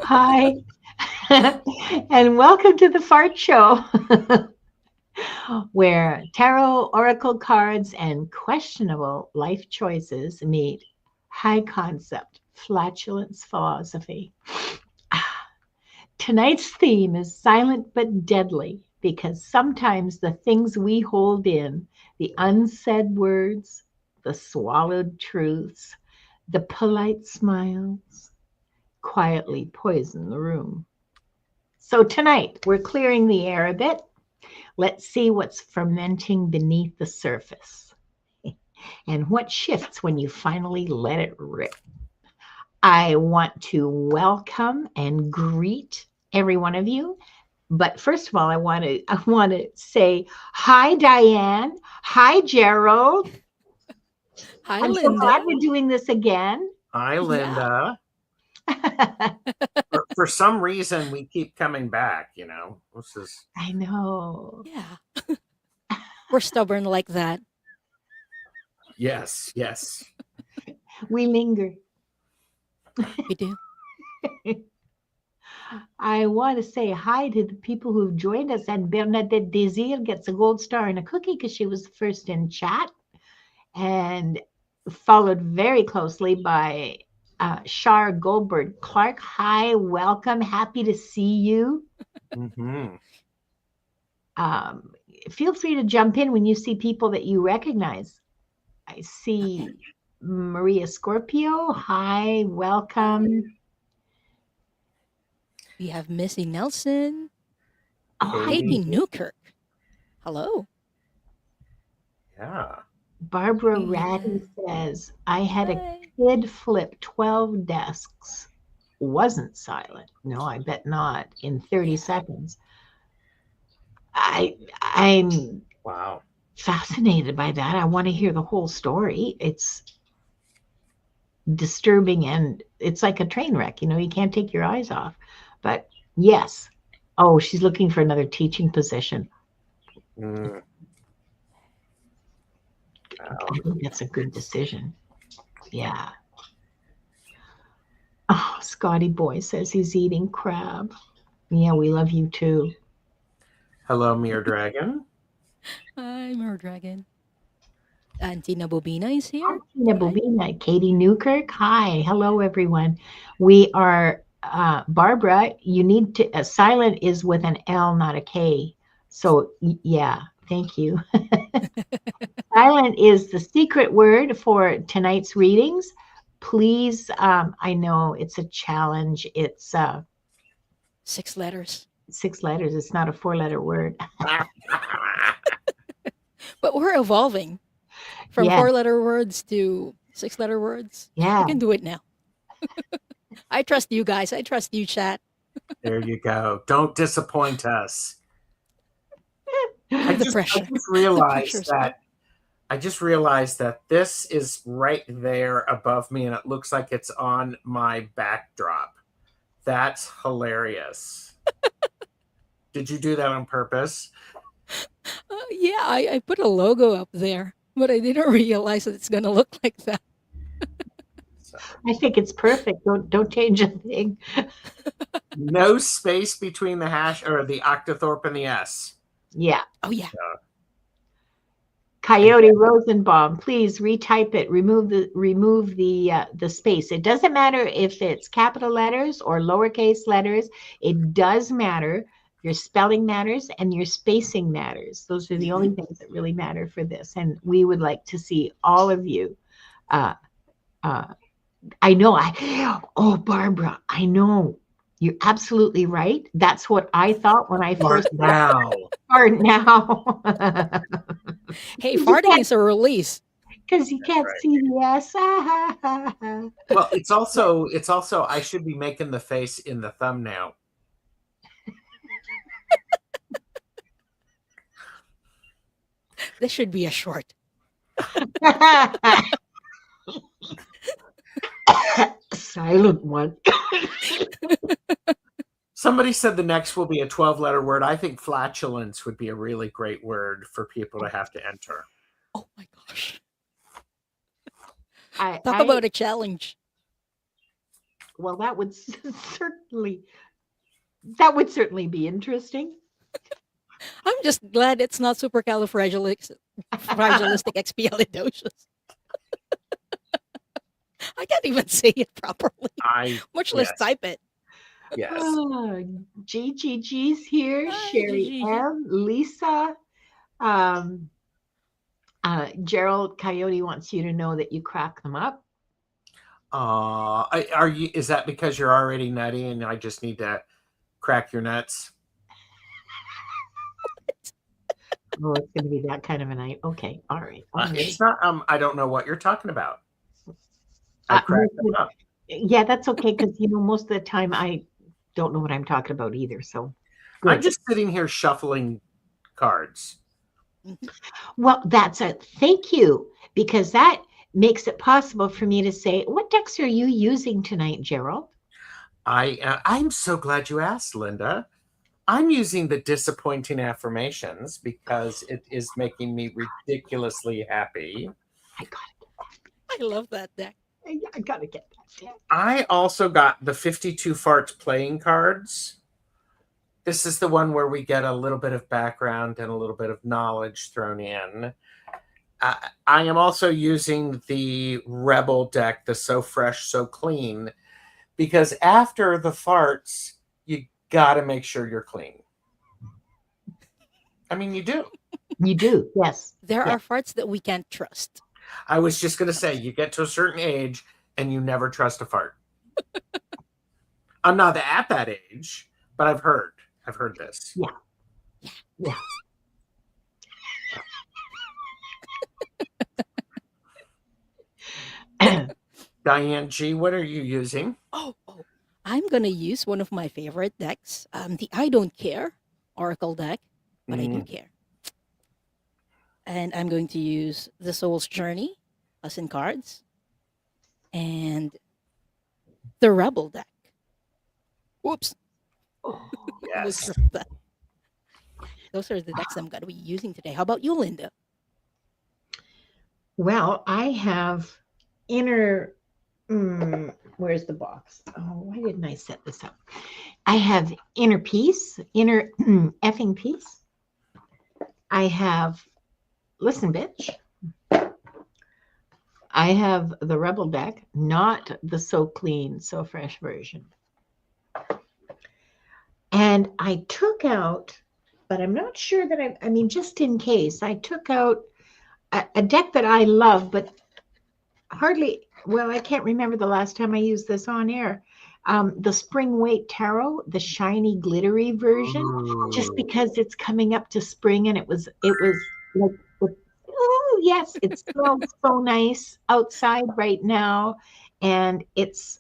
Hi, and welcome to the Fart Show, where tarot, oracle cards, and questionable life choices meet high concept flatulence philosophy. Tonight's theme is silent but deadly because sometimes the things we hold in, the unsaid words, the swallowed truths, the polite smiles, quietly poison the room. So tonight we're clearing the air a bit. Let's see what's fermenting beneath the surface and what shifts when you finally let it rip. I want to welcome and greet every one of you. But first of all, I want to say hi, Diane. Hi, Gerald. Hi, I'm so Linda. glad we're doing this again. Hi, Linda. For some reason, we keep coming back. This is. I know. Yeah. We're stubborn like that. Yes. We linger. We do. I want to say hi to the people who've joined us, and Bernadette Desir gets a gold star and a cookie because she was first in chat, and followed very closely by Shar Goldberg Clark. Hi, welcome, happy to see you. Mm-hmm. Feel free to jump in when you see people that you recognize. I see Maria Scorpio. Hi, welcome. We have Missy Nelson. Oh, Katie Newkirk. Hello. Yeah. Barbara Ratty says, I had a kid flip 12 desks. Wasn't silent. No, I bet not. In 30 seconds. I'm Wow. fascinated by that. I want to hear the whole story. It's disturbing and it's like a train wreck. You can't take your eyes off. But yes. Oh, she's looking for another teaching position. Wow. I think that's a good decision. Yeah. Oh, Scotty Boy says he's eating crab. Yeah, we love you too. Hello, Mere Dragon. Hi, Mer Dragon. Tina Bobina is here. Tina Bobina, Katie Newkirk. Hi, hello everyone. We are Barbara. You need to silent is with an L, not a K. So yeah, thank you. Silent is the secret word for tonight's readings. Please, I know it's a challenge. It's 6 letters. 6 letters. It's not a 4-letter word. But we're evolving from 4-letter words to 6-letter words. Yeah. We can do it now. I trust you guys. I trust you, chat. There you go. Don't disappoint us. I just realized that this is right there above me, and it looks like it's on my backdrop. That's hilarious. Did you do that on purpose? Yeah, I put a logo up there, but I didn't realize that it's going to look like that. I think it's perfect. Don't change a thing. No space between the hash or the octothorpe and the S. Yeah. Oh yeah. Coyote Rosenbaum, please retype it. Remove the space. It doesn't matter if it's capital letters or lowercase letters. It does matter. Your spelling matters and your spacing matters. Those are the only things that really matter for this. And we would like to see all of you. I know. Barbara, I know. You're absolutely right. That's what I thought when I first now. Fart now. Hey, farting is a release. Because you can't see the S. Well, it's also I should be making the face in the thumbnail. This should be a short. Silent one. Somebody said the next will be a 12-letter word. I think flatulence would be a really great word for people to have to enter. Oh my gosh. Talk Talk about a challenge. Well, that would certainly be interesting. I'm just glad it's not supercalifragilisticexpialidocious. I can't even say it properly, much less type it. Yes. GGG's here. Hi, Sherry GG. M, Lisa, Gerald Coyote wants you to know that you crack them up. Are you? Is that because you're already nutty and I just need to crack your nuts? Oh, it's going to be that kind of a night. Okay, all right. It's not. I don't know what you're talking about. I cracked them up. Yeah, that's okay because most of the time I don't know what I'm talking about either. So good. I'm just sitting here shuffling cards. Well, that's a thank you, because that makes it possible for me to say, what decks are you using tonight, Gerald? I'm so glad you asked, Linda. I'm using the disappointing affirmations because it is making me ridiculously happy. I gotta get that. I love that deck. I gotta get that deck. I also got the 52 farts playing cards. This is the one where we get a little bit of background and a little bit of knowledge thrown in. I am also using the Rebel deck, the So Fresh, So Clean, because after the farts, you got to make sure you're clean. I mean, you do. You do, yes. There are farts that we can't trust. I was just going to say, you get to a certain age and you never trust a fart. I'm not at that age, but I've heard this. Yeah. Diane G, what are you using? Oh, I'm going to use one of my favorite decks, the I Don't Care Oracle deck, but I do care. And I'm going to use the Soul's Journey, as in cards, and the Rebel deck. Whoops. Oh, yes. Those are the decks I'm going to be using today. How about you, Linda? Well, I have where's the box? Oh, why didn't I set this up? I have inner effing peace. I have, listen, bitch. I have the Rebel deck, not the So Clean, So Fresh version. And I took out, but I'm not sure that I mean, just in case, I took out a deck that I love, but I can't remember the last time I used this on air. The Spring Weight Tarot, the shiny glittery version, just because it's coming up to spring and it was like, oh yes, it smells so nice outside right now. And it's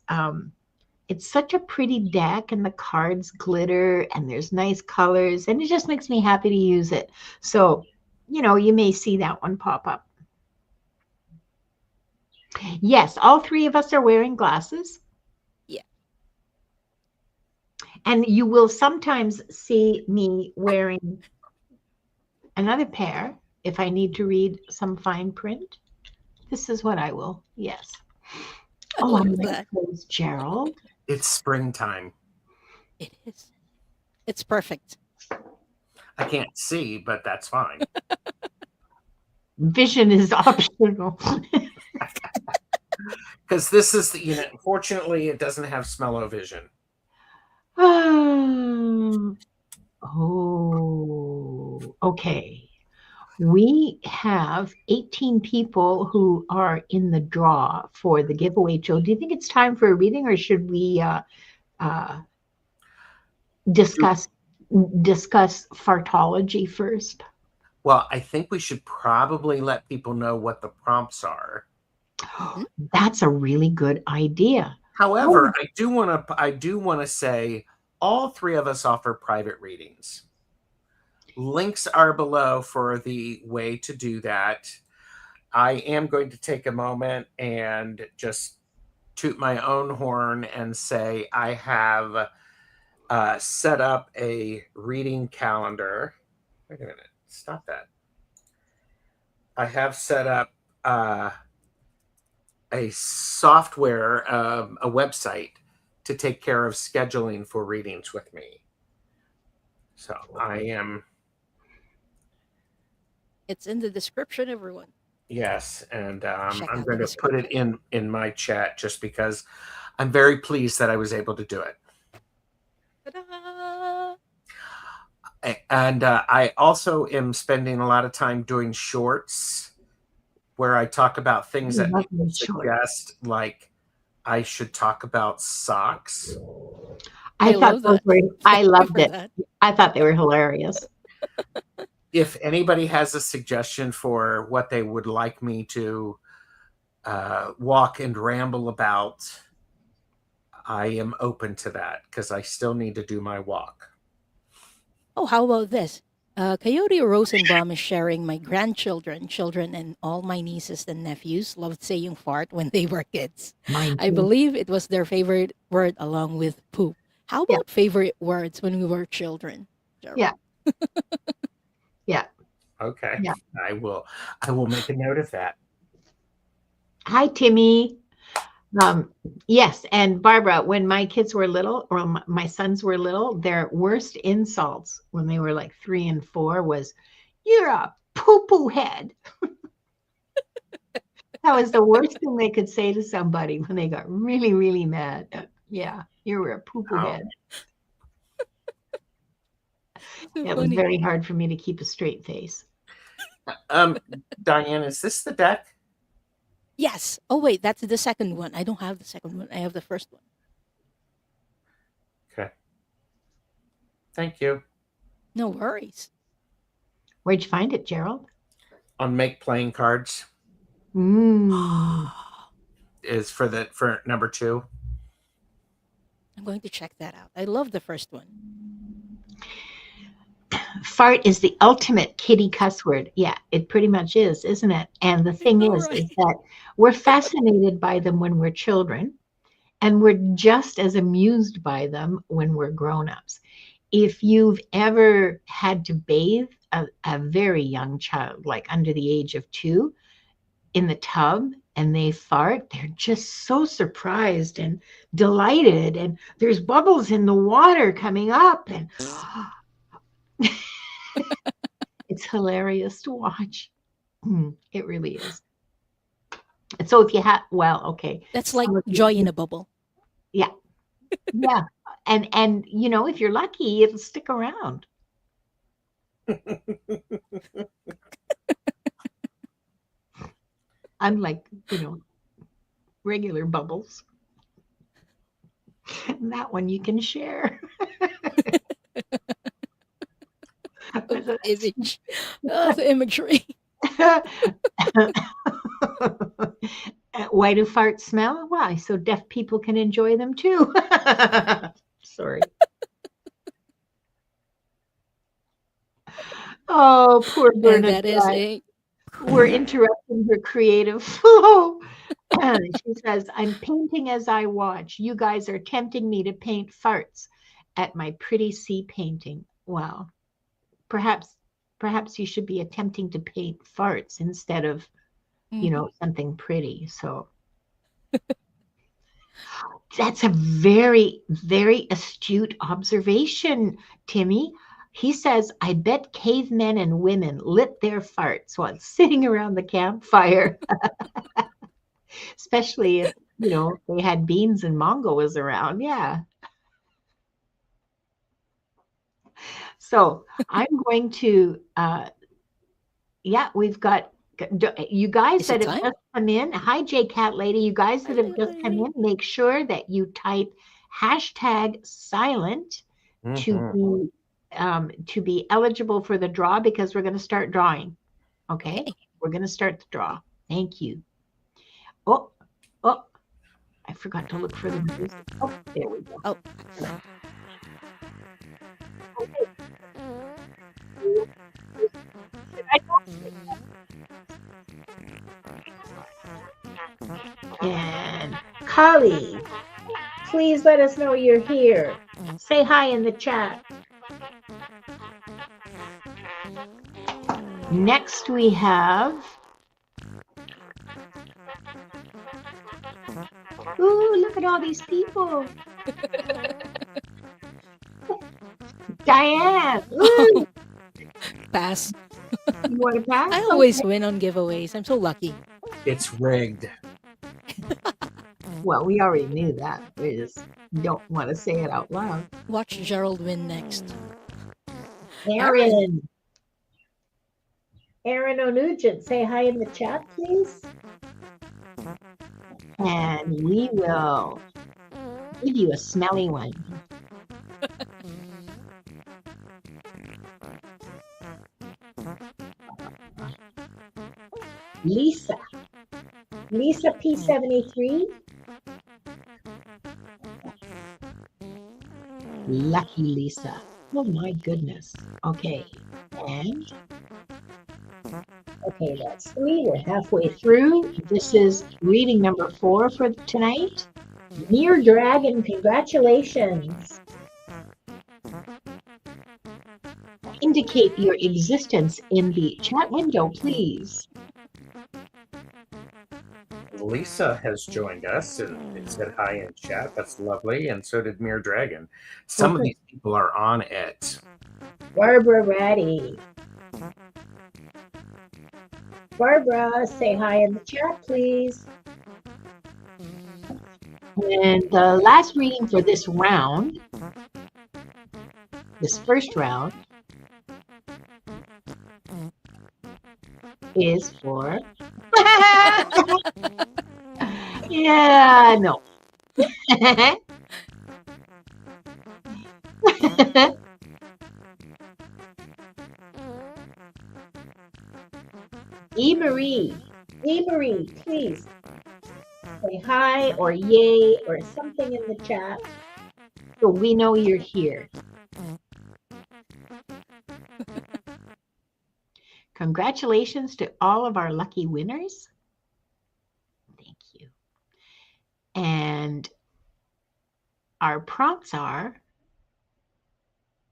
such a pretty deck and the cards glitter and there's nice colors and it just makes me happy to use it. So, you may see that one pop up. Yes, all three of us are wearing glasses. Yeah. And you will sometimes see me wearing another pair if I need to read some fine print. This is what I will. Yes. Oh, I'm like those, Gerald. It's springtime. It is. It's perfect. I can't see, but that's fine. Vision is optional. Because this is fortunately, it doesn't have smell-o-vision. Oh, okay. We have 18 people who are in the draw for the giveaway. Joe, do you think it's time for a reading, or should we discuss fartology first? Well, I think we should probably let people know what the prompts are. That's a really good idea. However, I do want to say all three of us offer private readings. Links are below for the way to do that. I am going to take a moment and just toot my own horn and say I have set up a reading calendar. Wait a minute. Stop that. I have set up a software, a website to take care of scheduling for readings with me. So I am. It's in the description, everyone. Yes, and Check I'm out the going to put it description. in my chat just because I'm very pleased that I was able to do it. Ta-da! And I also am spending a lot of time doing shorts where I talk about things that people suggest, like I should talk about socks. I thought love those that. were, I Thank you loved for it. that. I thought they were hilarious. If anybody has a suggestion for what they would like me to walk and ramble about, I am open to that because I still need to do my walk. Oh, how about this? Coyote Rosenbaum is sharing my grandchildren, children, and all my nieces and nephews loved saying fart when they were kids. Mine I too. believe it was their favorite word along with poop. How Yeah. about favorite words when we were children, Gerald? Yeah. Yeah. Okay. Yeah. I will make a note of that. Hi, Timmy. Yes, and Barbara, when my kids were little, or my sons were little, their worst insults when they were like 3 and 4 was, "You're a poo-poo head." That was the worst thing they could say to somebody when they got really, really mad. Yeah, you were a poo-poo Oh, head. So It was funny. very hard for me to keep a straight face. Diane, is this the deck? Yes. Oh, wait, that's the second one. I don't have the second one. I have the first one. Okay. Thank you. No worries. Where'd you find it, Gerald? On Make Playing Cards Mm. is for number 2. I'm going to check that out. I love the first one. Fart is the ultimate kitty cuss word. Yeah, it pretty much is, isn't it? And the I thing know, is right? that we're fascinated by them when we're children, and we're just as amused by them when we're grown-ups. If you've ever had to bathe a very young child, like under the age of 2, in the tub and they fart, they're just so surprised and delighted, and there's bubbles in the water coming up, and it's hilarious to watch. It really is. And so if you have, well, okay, That's like some of joy in you, a bubble. yeah, yeah, and you know, if you're lucky, it'll stick around. Unlike, you know, regular bubbles. That one you can share. Oh, the image. Oh, the imagery. Why do farts smell? Why? So deaf people can enjoy them too. Sorry. Oh, poor And that is Bernadette. a We're interrupting her creative flow. She says, I'm painting as I watch. You guys are tempting me to paint farts at my pretty sea painting. Wow. Perhaps you should be attempting to paint farts instead of, you Mhm. know, something pretty. So that's a very, very astute observation, Timmy. He says, I bet cavemen and women lit their farts while sitting around the campfire, especially if, you know, they had beans and Mongo was around. Yeah. So I'm going to, yeah, we've got you guys Is it that have time? just come in. Hi, J Cat Lady. You guys Hi, that have just come lady. in, make sure that you type hashtag silent to be eligible for the draw, because we're going to start drawing. Okay, Okay. we're going to start the draw. Thank you. Oh, oh, I forgot to look for the music. Oh, there we go. Oh, Excellent. And Kali, please let us know you're here. Say hi in the chat. Next we have, ooh, look at all these people. Diane, ooh, Pass. you want to pass? I always win on giveaways. I'm so lucky. It's rigged. Well, we already knew that. We just don't want to say it out loud. Watch Gerald win next. Aaron. Aaron O'Nugent, say hi in the chat, please. And we will give you a smelly one. Lisa. Lisa P73. Lucky Lisa. Oh my goodness. Okay. And okay, that's 3. We're halfway through. This is reading number 4 for tonight. Near Dragon, congratulations. Indicate your existence in the chat window, please. Lisa has joined us and said hi in chat. That's lovely. And so did Mere Dragon. Some of these people are on it. Barbara Ratty. Barbara, say hi in the chat, please. And the last reading for this round, this first round, is for... yeah, no. E. Marie, please say hi or yay or something in the chat so we know you're here. Congratulations to all of our lucky winners. Thank you. And our prompts are,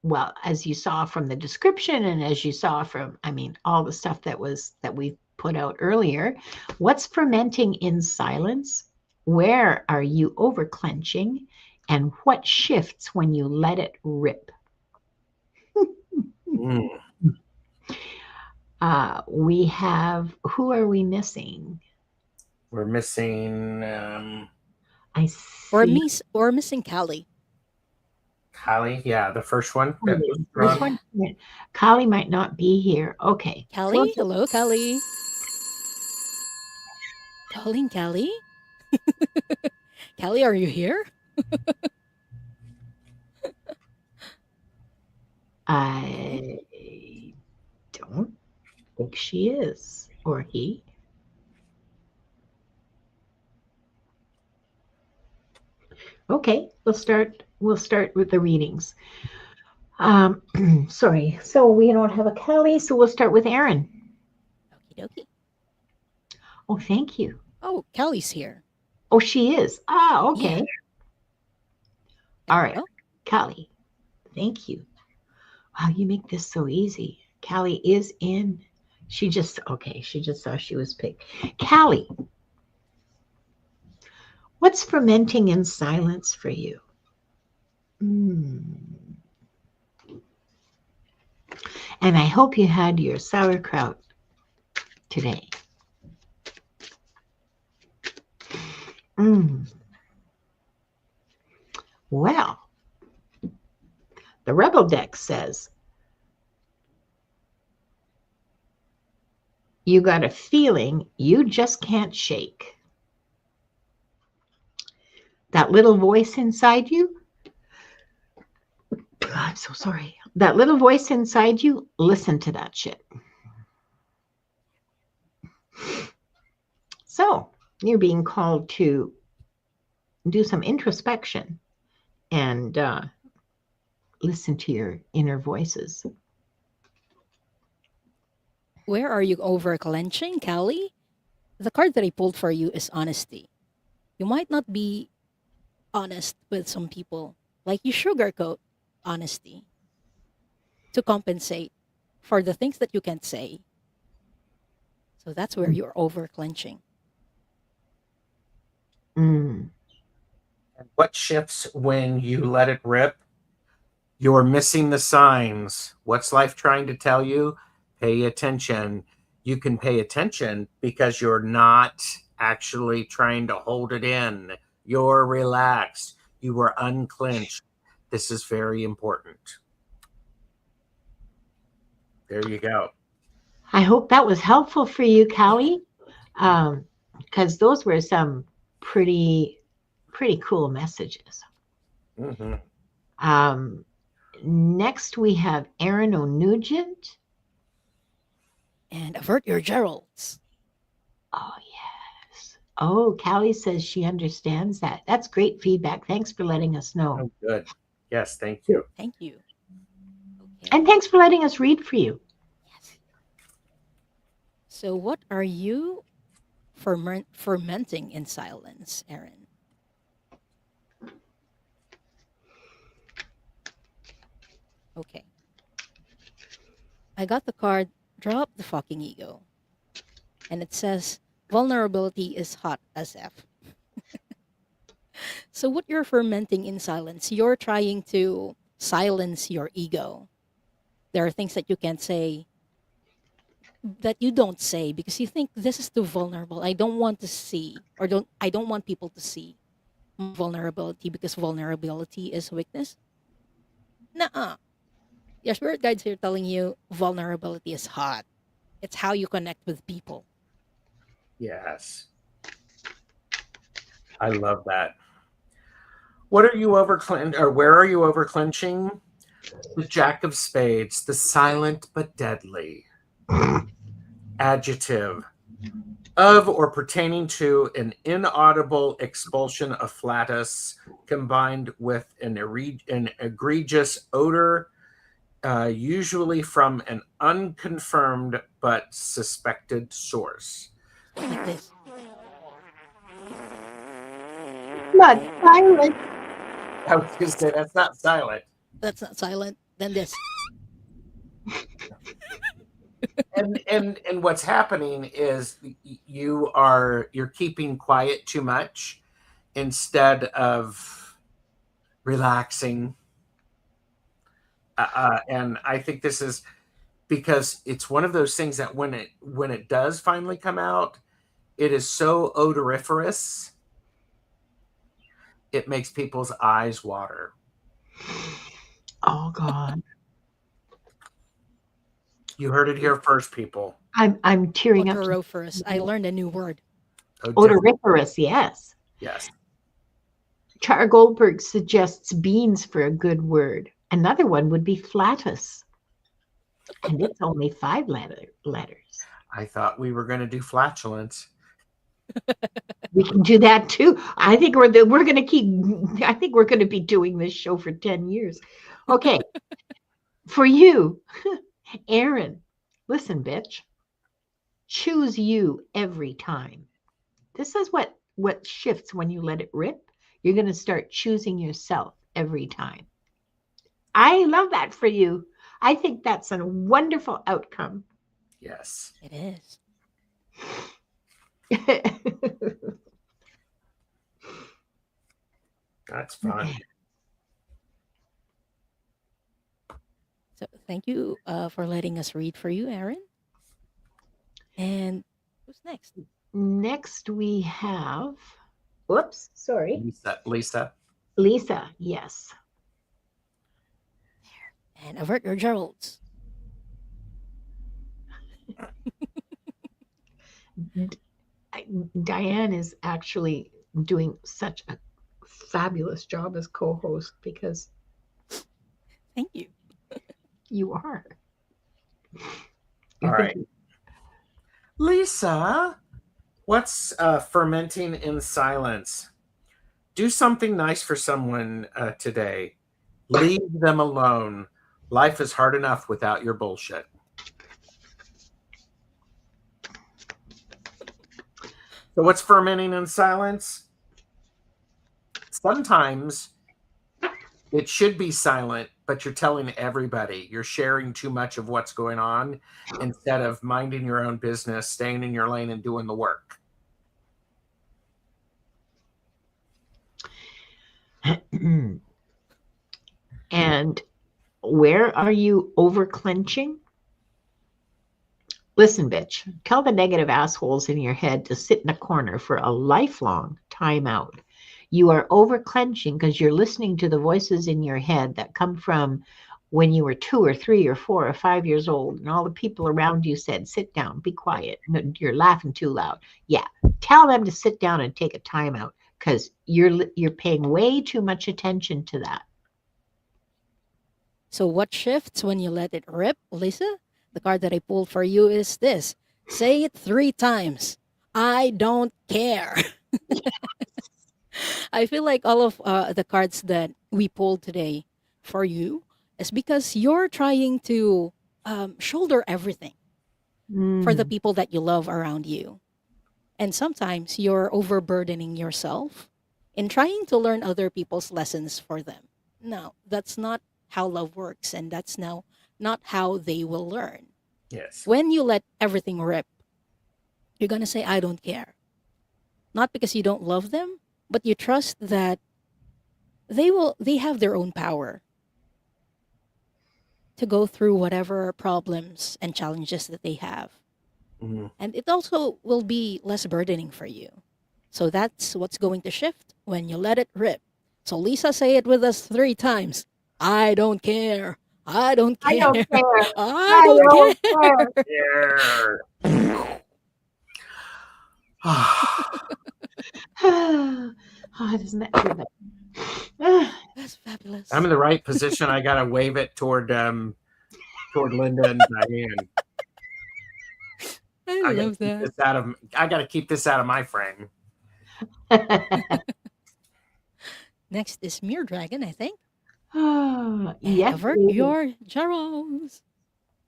well, as you saw from the description and as you saw from, all the stuff that we put out earlier, what's fermenting in silence? Where are you over clenching? And what shifts when you let it rip? We have, who are we missing? We're missing I see. Or missing Callie. Callie, yeah, the first one. This one, Callie might not be here. Okay. Callie? Hello, Callie. Calling Callie? Callie, are you here? I don't think she is, or he. Okay, we'll start with the readings. Sorry, so we don't have a Kelly, so we'll start with Aaron. Okie dokie. Oh, thank you. Oh, Callie's here. Oh, she is. Ah, okay. Yeah. All right, Callie, thank you. Wow, you make this so easy. Callie is in. She just saw she was picked. Callie, what's fermenting in silence for you? And I hope you had your sauerkraut today. Well, the Rebel deck says you got a feeling you just can't shake. That little voice inside you, I'm so sorry. That little voice inside you, listen to that shit. So you're being called to do some introspection and listen to your inner voices. Where are you over clenching, Callie? The card that I pulled for you is honesty. You might not be honest with some people, like you sugarcoat honesty to compensate for the things that you can't say. So that's where you're over clenching. Mm. And what shifts when you let it rip? You're missing the signs. What's life trying to tell you? Pay attention. You can pay attention because you're not actually trying to hold it in. You're relaxed. You were unclenched. This is very important. There you go. I hope that was helpful for you, Callie, because those were some pretty cool messages. Mm-hmm. Next, we have Aaron O'Nugent. And avert your Geralds. Oh, yes. Oh, Callie says she understands that. That's great feedback. Thanks for letting us know. Oh, good. Yes, thank you. Thank you. Okay. And thanks for letting us read for you. Yes. So, what are you fermenting in silence, Aaron? Okay. I got the card, drop the fucking ego. And it says, vulnerability is hot as F. So, what you're fermenting in silence, you're trying to silence your ego. There are things that you can't say, that you don't say because you think this is too vulnerable. I don't want to see, or I don't want people to see vulnerability because vulnerability is weakness. Nuh-uh. Your spirit guides here telling you vulnerability is hot. It's how you connect with people. Yes. I love that. What are you over or where are you over clenching? The Jack of Spades, the silent but deadly. Adjective. Of or pertaining to an inaudible expulsion of flatus combined with an egregious odor, usually from an unconfirmed but suspected source. Like this. Not silent. I was going to say that's not silent. That's not silent. Then this. And what's happening is you're keeping quiet too much instead of relaxing. And I think this is because it's one of those things that when it does finally come out, it is so odoriferous, it makes people's eyes water. Oh, God. You heard it here first, people. I'm tearing up. Odoriferous. I learned a new word. Odoriferous, yes. Yes. Char Goldberg suggests beans for a good word. Another one would be flatus. And it's only 5 letters. I thought we were going to do flatulence. We can do that too. I think we're going to be doing this show for 10 years. Okay. For you, Aaron, listen, bitch. Choose you every time. This is what shifts when you let it rip. You're going to start choosing yourself every time. I love that for you. I think that's a wonderful outcome. Yes. It is. That's fun. So thank you for letting us read for you, Aaron. And who's next? Next we have, whoops, sorry. Lisa. Lisa, yes. And avert your Geralds. Diane is actually doing such a fabulous job as co-host because Thank you. you are. All right. Lisa, what's fermenting in silence? Do something nice for someone today. Leave them alone. Life is hard enough without your bullshit. So what's fermenting in silence? Sometimes it should be silent, but you're telling everybody. You're sharing too much of what's going on instead of minding your own business, staying in your lane and doing the work. And where are you over clenching? Listen, bitch, tell the negative assholes in your head to sit in a corner for a lifelong timeout. You are over clenching because you're listening to the voices in your head that come from when you were 2 or 3 or 4 or 5 years old, and all the people around you said, sit down, be quiet. No, you're laughing too loud. Yeah, tell them to sit down and take a timeout because you're paying way too much attention to that. So what shifts when you let it rip, Lisa? The card that I pulled for you is this. Say it 3 times. I don't care. I feel like all of the cards that we pulled today for you is because you're trying to shoulder everything for the Mm. people that you love around you. And sometimes you're overburdening yourself in trying to learn other people's lessons for them. No, that's not how love works, and that's now not how they will learn. Yes. When you let everything rip, you're going to say, I don't care. Not because you don't love them, but you trust that they have their own power to go through whatever problems and challenges that they have. Mhm. And it also will be less burdening for you. So that's what's going to shift when you let it rip. So Lisa, say it with us 3 times. I don't care. I don't I care. don't care. I I don't don't care. Yeah. care. Oh, doesn't that feel better? Ah, That's fabulous. I'm in the right position. I gotta wave it toward Linda and Diane. I I gotta love keep that. this out of I gotta keep this out of my frame. Next is Mirror Dragon, I think. oh, And yes, avert your Gerald.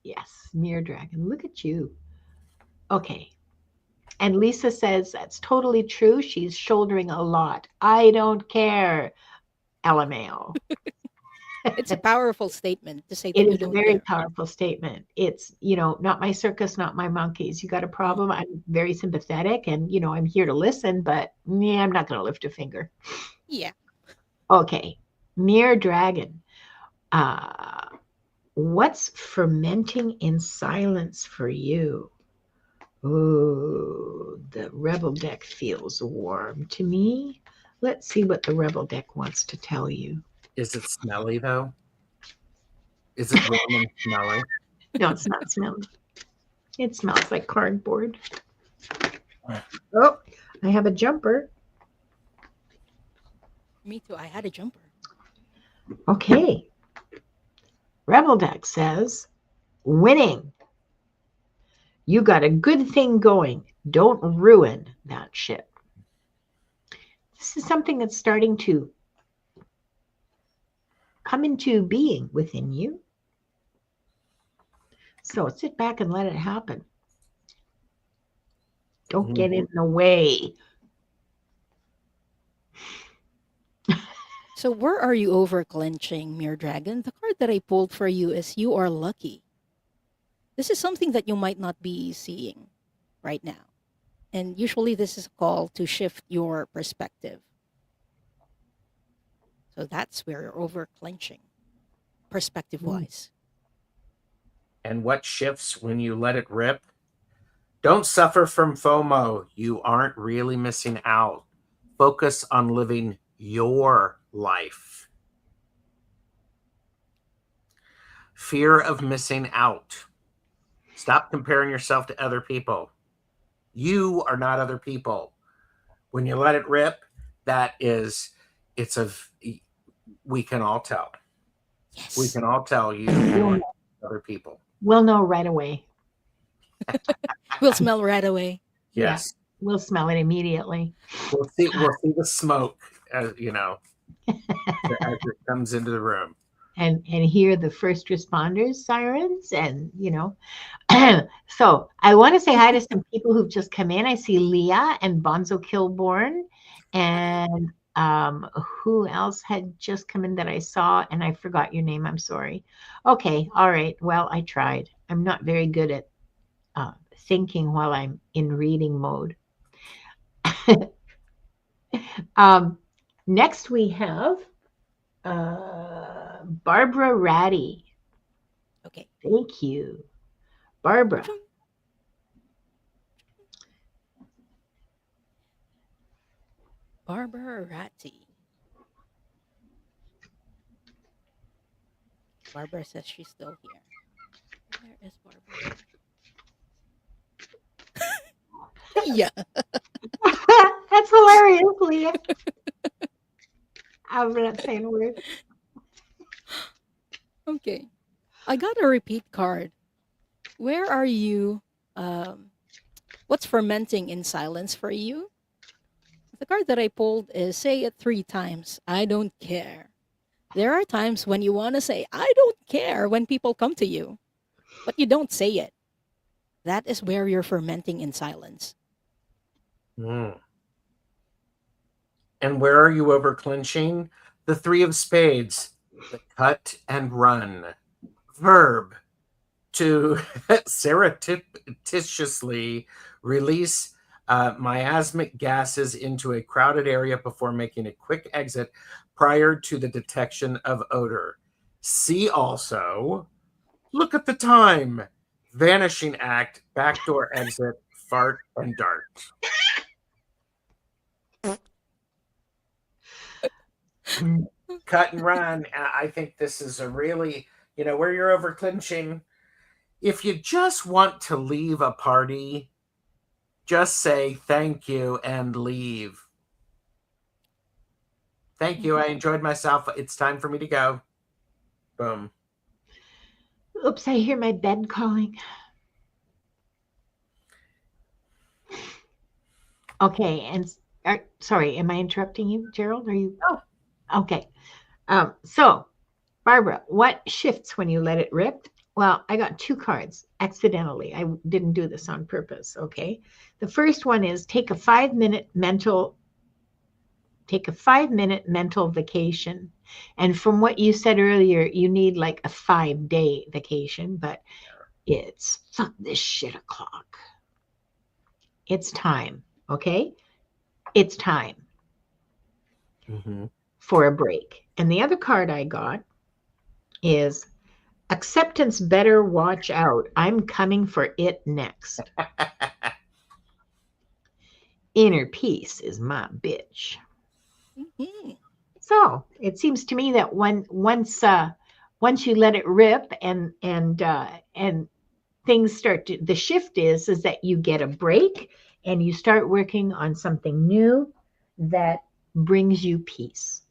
yes, Mirror Dragon. Look at you. Okay. And Lisa says that's totally true. She's shouldering a lot. I don't care. LMAO. It's a powerful statement to say It that you is a don't very care. powerful statement. It's, not my circus, not my monkeys. You got a Mm, problem? I'm very sympathetic and, I'm here to listen, but yeah, I'm not going to lift a finger. yeah. Okay. Mirror Dragon. Uh, what's fermenting in silence for you? Ooh, the Rebel deck feels warm to me. Let's see what the Rebel deck wants to tell you. Is it smelly though? Is it warm and smelly? No, it's not smelly. It smells like cardboard. Oh, I have a jumper. Me too. I had a jumper. Okay. Rebel deck says, winning. You got a good thing going. Don't ruin that shit. This is something that's starting to come into being within you. So sit back and let it happen. Don't get in the way. So where are you over clenching, Mirror Dragon? The card that I pulled for you is you are lucky. This is something that you might not be seeing right now. And usually this is a call to shift your perspective. So that's where you're over clenching, perspective wise. And what shifts when you let it rip? Don't suffer from FOMO. You aren't really missing out. Focus on living your life. Fear of missing out. Stop comparing yourself to other people. You are not other people. When you let it rip, we can all tell. Yes. We can all tell you are other people. We'll know right away. We'll smell right away. Yes. Yeah, we'll smell it immediately. We'll see the smoke as it comes into the room. and hear the first responders sirens, and so I want to say hi to some people who've just come in. I see Leah and Bonzo Kilborn, and who else had just come in that I saw, and I forgot your name. I'm sorry. Okay, all right. Well, I tried. I'm not very good at thinking while I'm in reading mode. Next, we have Barbara Ratty. Okay. Thank you, Barbara. Barbara Ratti. Barbara says she's still here. Where is Barbara? Yeah. That's hilarious, Leah. I'm not saying a word. Okay. I got a repeat card. Where are you? What's fermenting in silence for you? The card that I pulled is say it 3 times. I don't care. There are times when you want to say, I don't care when people come to you, but you don't say it. That is where you're fermenting in silence. Mm. And where are you over clenching? The 3 of spades, the cut and run. Verb, to surreptitiously release miasmic gases into a crowded area before making a quick exit prior to the detection of odor. See also, look at the time, vanishing act, backdoor exit, fart, and dart. Cut and run. I think this is a really, where you're over clinching. If you just want to leave a party, just say thank you and leave. Thank you. I enjoyed myself. It's time for me to go. Boom. Oops, I hear my bed calling. Okay, and sorry, am I interrupting you, Gerald? Are you? No. Okay. So, Barbara, what shifts when you let it rip? Well, I got 2 cards accidentally. I didn't do this on purpose. Okay. The first one is take a 5-minute mental vacation. And from what you said earlier, you need like a 5-day vacation, but it's fuck this shit o'clock. It's time. Okay. It's time for a break. And the other card I got is acceptance better watch out. I'm coming for it next. Inner peace is my bitch. Mm-hmm. So it seems to me that once you let it rip and things start to, the shift is that you get a break and you start working on something new that brings you peace.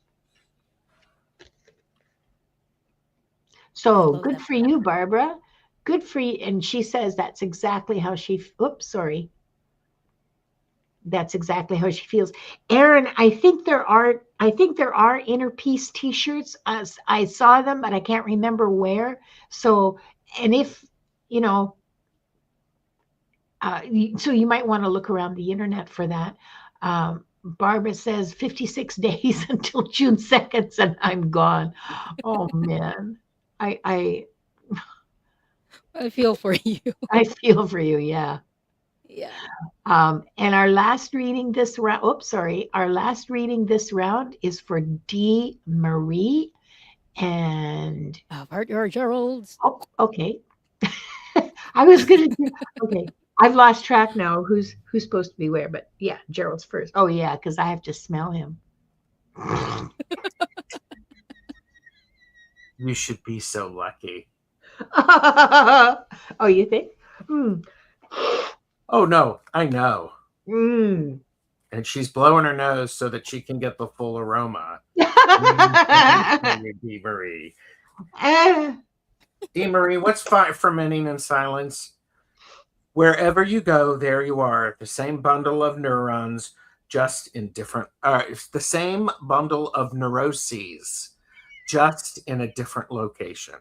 So good for you, Barbara. Good for you. And she says that's exactly how she, that's exactly how she feels. Aaron, I think there are inner peace t-shirts. As I saw them, but I can't remember where. So, and if, so you might want to look around the internet for that. Barbara says 56 days until June 2nd and I'm gone. Oh man. I feel for you. I feel for you, yeah. Yeah. And our last reading this round, our last reading this round is for D. Marie. And I've heard your Gerald's. Oh, okay. I was gonna do okay. I've lost track now who's supposed to be where, but yeah, Gerald's first. Oh yeah, because I have to smell him. You should be so lucky. Oh, you think? Oh no, I know. And she's blowing her nose so that she can get the full aroma. D. Marie. D. Marie, what's fermenting in silence? Wherever you go, there you are. The same bundle of neurons, just in different. The same bundle of neuroses, just in a different location.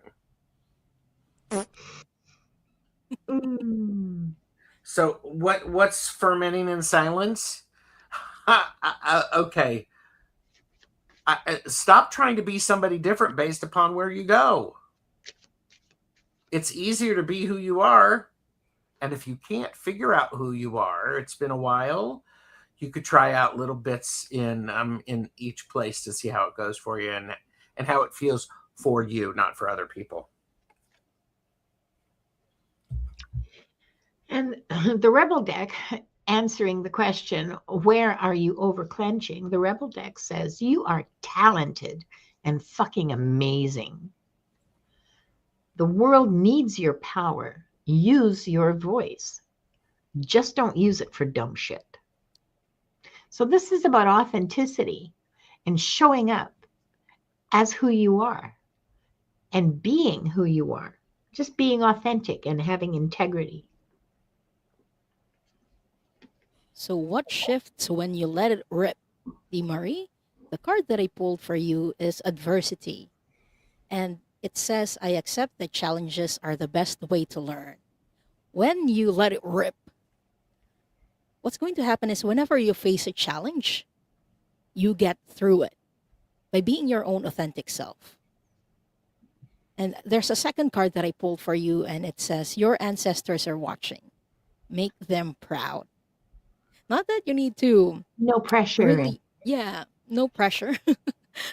Mm. So what's fermenting in silence? Okay. Stop trying to be somebody different based upon where you go. It's easier to be who you are. And if you can't figure out who you are, it's been a while, you could try out little bits in each place to see how it goes for you and how it feels for you, not for other people. And the Rebel deck, answering the question, where are you over clenching? The Rebel deck says you are talented and fucking amazing. The world needs your power. Use your voice. Just don't use it for dumb shit. So this is about authenticity and showing up as who you are and being who you are. Just being authentic and having integrity. So what shifts when you let it rip? Dee Marie, the card that I pulled for you is adversity. And it says, I accept that challenges are the best way to learn. When you let it rip, what's going to happen is whenever you face a challenge, you get through it by being your own authentic self. And there's a second card that I pulled for you, and it says, your ancestors are watching. Make them proud. Not that you need to No pressure. really, yeah, no pressure.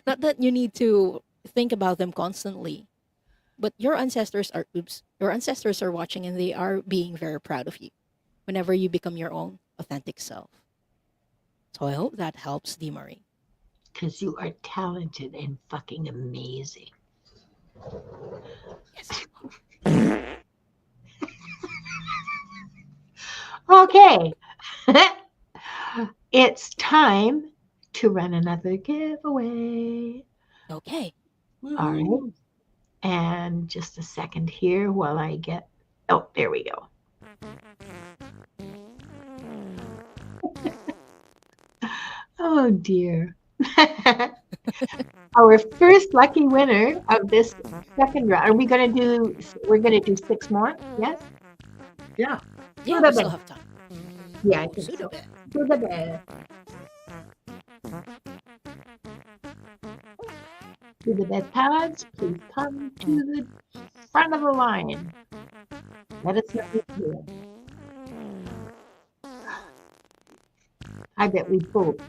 Not that you need to think about them constantly, but your ancestors are watching and they are being very proud of you whenever you become your own authentic self. So I hope that helps, Dee Marie. Because you are talented and fucking amazing. Yes. Okay. It's time to run another giveaway. Okay. All right. And just a second here while I get. Oh, there we go. Oh, dear. Our first lucky winner of this second round. Are we going to do? We're going to do 6 more. Yes. Yeah. Yeah, the we still best. have time. Yeah, I think so. Sudabed. To the best. To the best cards, please come to the front of the line. Let us know you're here. I bet we pulled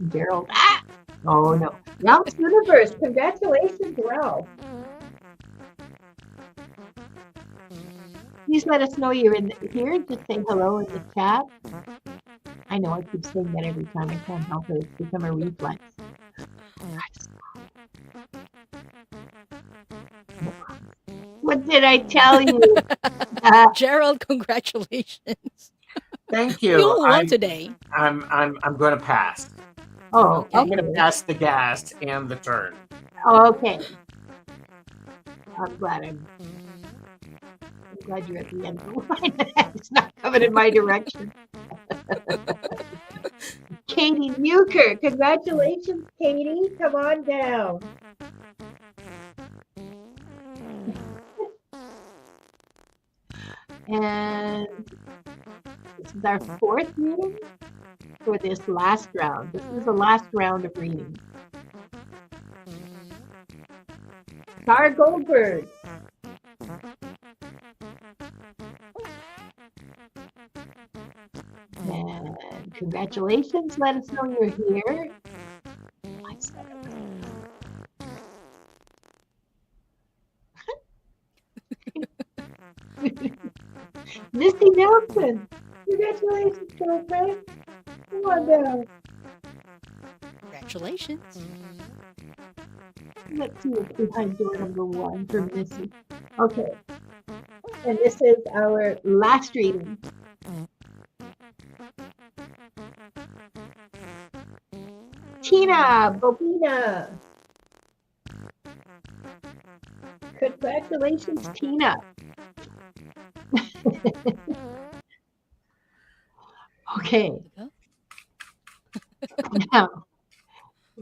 Gerald. Ah! Oh no. Ralph's Universe. Congratulations, Ralph. Please let us know you're in here. Just say hello in the chat. I know I keep saying that every time. I can't help it. It's become a reflex. What did I tell you? Gerald, congratulations. Thank We you. all won today. I'm going to pass. Oh, Okay. I'm going okay. to pass the gas and the turn. Okay. I'm glad you're at the end of the line. It's not coming in my direction. Katie Muker. Congratulations, Katie. Come on down. And this is our 4th reading for this last round. This is the last round of reading. Tara Goldberg. And congratulations. Let us know you're here. Misty Nelson. Congratulations, girlfriend. Come on down. Congratulations. Let's see what's behind door number 1 for Missy. Okay. And this is our last reading. Tina Bobina. Congratulations, Tina. Okay. Now,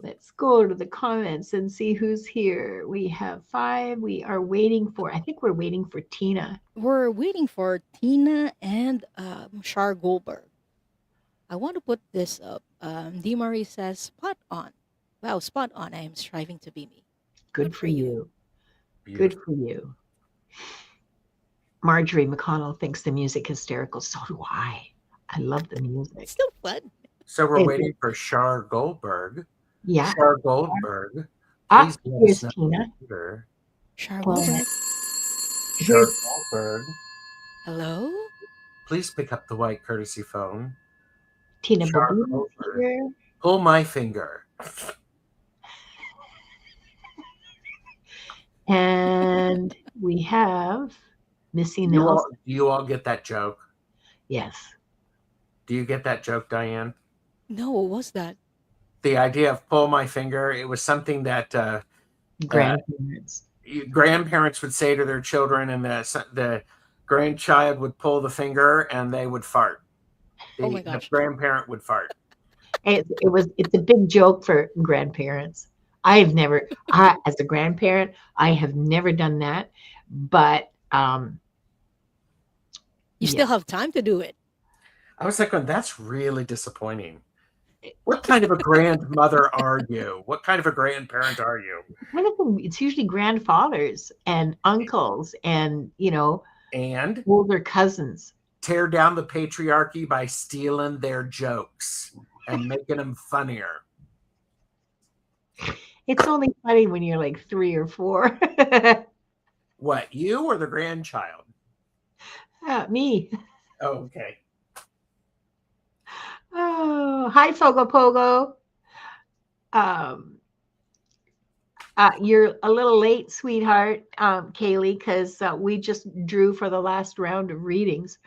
Let's go to the comments and see who's here. We have 5. We are waiting for, I think we're waiting for Tina. We're waiting for Tina and Shar Goldberg. I want to put this up. D. Marie says, spot on. Wow, spot on. I am striving to be me. Good for you. Beautiful. Good for you. Marjorie McConnell thinks the music hysterical. So do I. I love the music. It's still fun. So we're waiting for Shar Goldberg. Yeah. Shar Goldberg. Ah, Please let here's us know Tina. later. Shar Well, Goldberg. Shar Goldberg. Hello? Please pick up the white courtesy phone. Tina Shar Baboon Goldberg. here. Pull my finger. And we have Missy You Nelson. all, do you all get that joke? Yes. Do you get that joke, Diane? No, what was that? The idea of pull my finger, it was something that Grandparents. grandparents would say to their children, and the grandchild would pull the finger and they would fart. Oh my The gosh. grandparent would fart. It's a big joke for grandparents. As a grandparent, I have never done that, but You still have time to do it. I was like, that's really disappointing. What kind of a grandmother are you? What kind of a grandparent are you? It's usually grandfathers and uncles and, And older cousins. tear down the patriarchy by stealing their jokes and making them funnier. It's only funny when you're like 3 or 4. What, you or the grandchild? Me. Oh, okay. Oh, hi, Fogo Pogo. You're a little late, sweetheart, Kaylee, because we just drew for the last round of readings.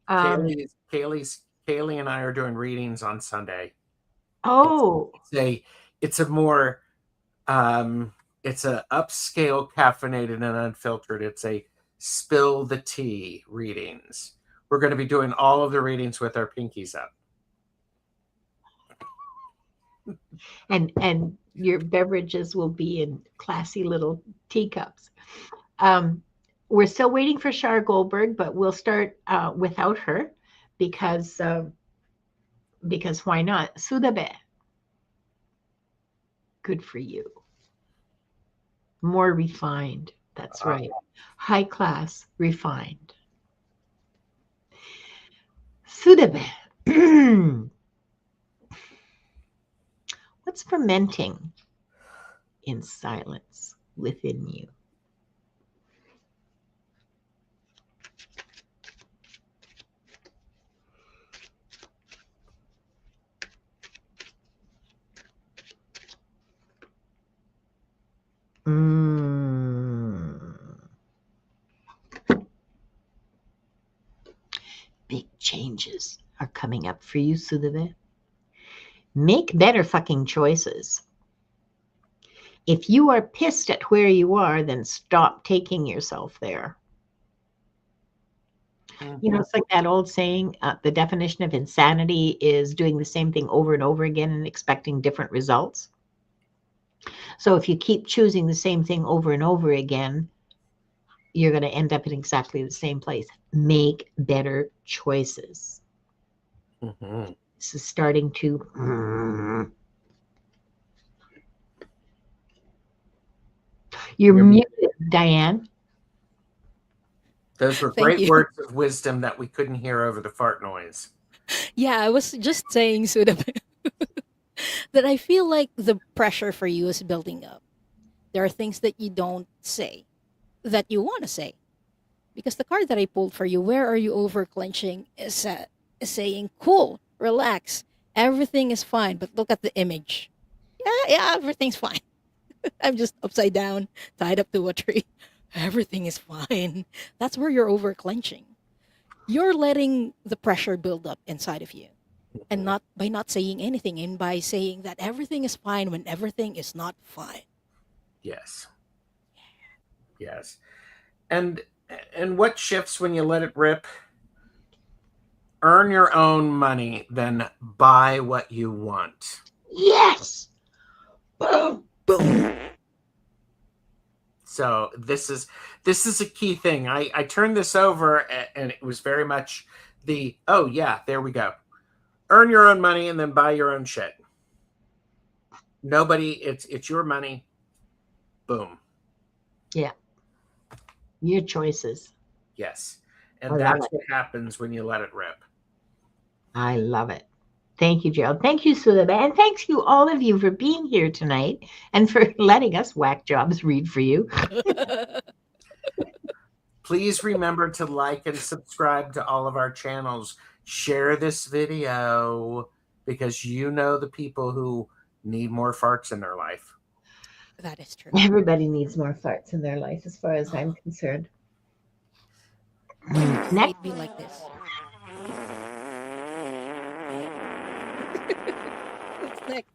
Kaylee and I are doing readings on Sunday. Oh, it's a more it's a upscale, caffeinated and unfiltered. It's a spill the tea readings. We're going to be doing all of the readings with our pinkies up. and your beverages will be in classy little teacups. We're still waiting for Shar Goldberg, but we'll start without her because why not? Sudabe. Good for you. More refined. That's right. High class, refined. Sudabe. What's fermenting in silence within you? Big changes are coming up for you, Sudabe. Make better fucking choices. If you are pissed at where you are, then stop taking yourself there. Mm-hmm. It's like that old saying, the definition of insanity is doing the same thing over and over again and expecting different results. So if you keep choosing the same thing over and over again, you're going to end up in exactly the same place. Make better choices. Mm-hmm. This is starting to... You're muted, Diane. Those were great words of wisdom that we couldn't hear over the fart noise. Yeah, I was just saying, Sudabe, that I feel like the pressure for you is building up. There are things that you don't say that you want to say. Because the card that I pulled for you, where are you over clenching, is saying, cool, relax, everything is fine, but look at the image. Yeah, everything's fine. I'm just upside down, tied up to a tree. Everything is fine. That's where you're over clenching. You're letting the pressure build up inside of you. And not by not saying anything, and by saying that everything is fine when everything is not fine. Yes. Yes. And what shifts when you let it rip? Earn your own money, then buy what you want. Yes. Boom, boom. So this is a key thing. I turned this over and it was very much the, oh yeah, there we go. Earn your own money and then buy your own shit. Nobody, it's your money. Boom. Yeah. Your choices. Yes. I And love that's it. what happens when you let it rip. I love it. Thank you, Gerald. Thank you, Suleba. And thanks you, all of you, for being here tonight and for letting us whack jobs read for you. Please remember to like and subscribe to all of our channels. Share this video because you know the people who need more farts in their life. That is true. Everybody needs more farts in their life, as far as I'm concerned. Next. Fate be like this. What's next?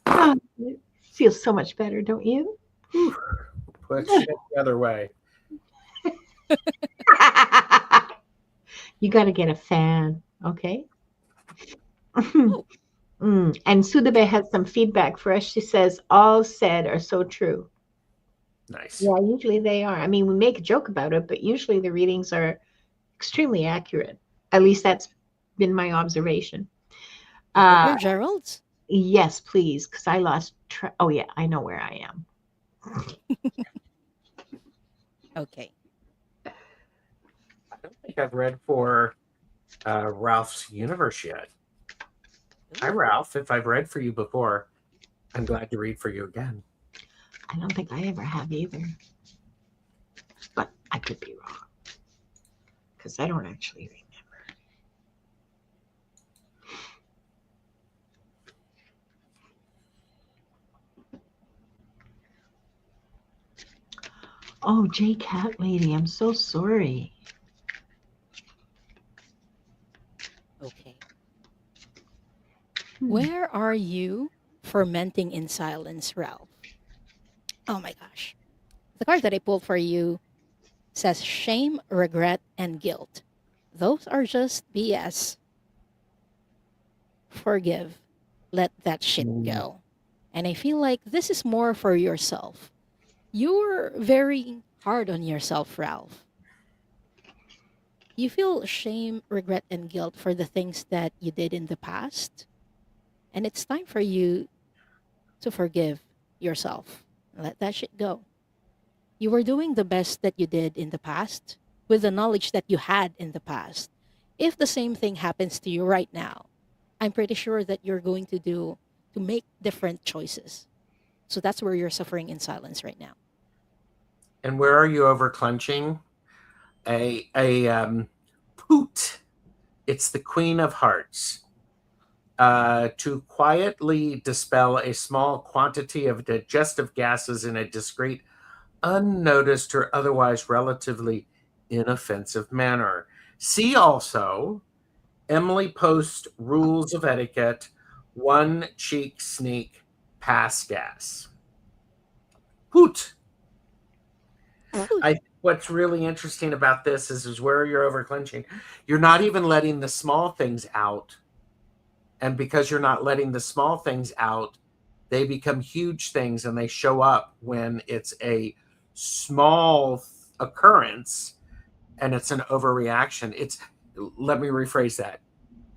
Oh, it feels so much better, don't you? Whew. Put shit the other way. You got to get a fan, okay? Oh, And Sudebe has some feedback for us. She says, all said are so true. Nice. Yeah, usually they are. I mean, we make a joke about it, but usually the readings are extremely accurate. At least that's been my observation. you hear Gerald's? Yes, please, because I lost track. Oh, yeah, I know where I am. Okay. I don't think I've read for Ralph's universe yet. Hi, Ralph. If I've read for you before, I'm glad to read for you again. I don't think I ever have either. But I could be wrong. Because I don't actually remember. Oh, J Cat Lady, I'm so sorry. Okay. Where are you fermenting in silence, Ralph? Oh my gosh. The card that I pulled for you says shame, regret, and guilt. Those are just BS. Forgive. Let that shit go. And I feel like this is more for yourself. You're very hard on yourself, Ralph. You feel shame, regret, and guilt for the things that you did in the past. And it's time for you to forgive yourself. Let that shit go. You were doing the best that you did in the past with the knowledge that you had in the past. If the same thing happens to you right now, I'm pretty sure that you're going to make different choices. So that's where you're suffering in silence right now. And where are you over clenching? A poot. It's the Queen of Hearts. To quietly dispel a small quantity of digestive gases in a discreet, unnoticed, or otherwise relatively inoffensive manner. See also Emily Post Rules of Etiquette, One Cheek Sneak, Pass Gas. Poot. What's really interesting about this is where you're over clenching. You're not even letting the small things out. And because you're not letting the small things out, they become huge things and they show up when it's a small occurrence and it's an overreaction. Let me rephrase that.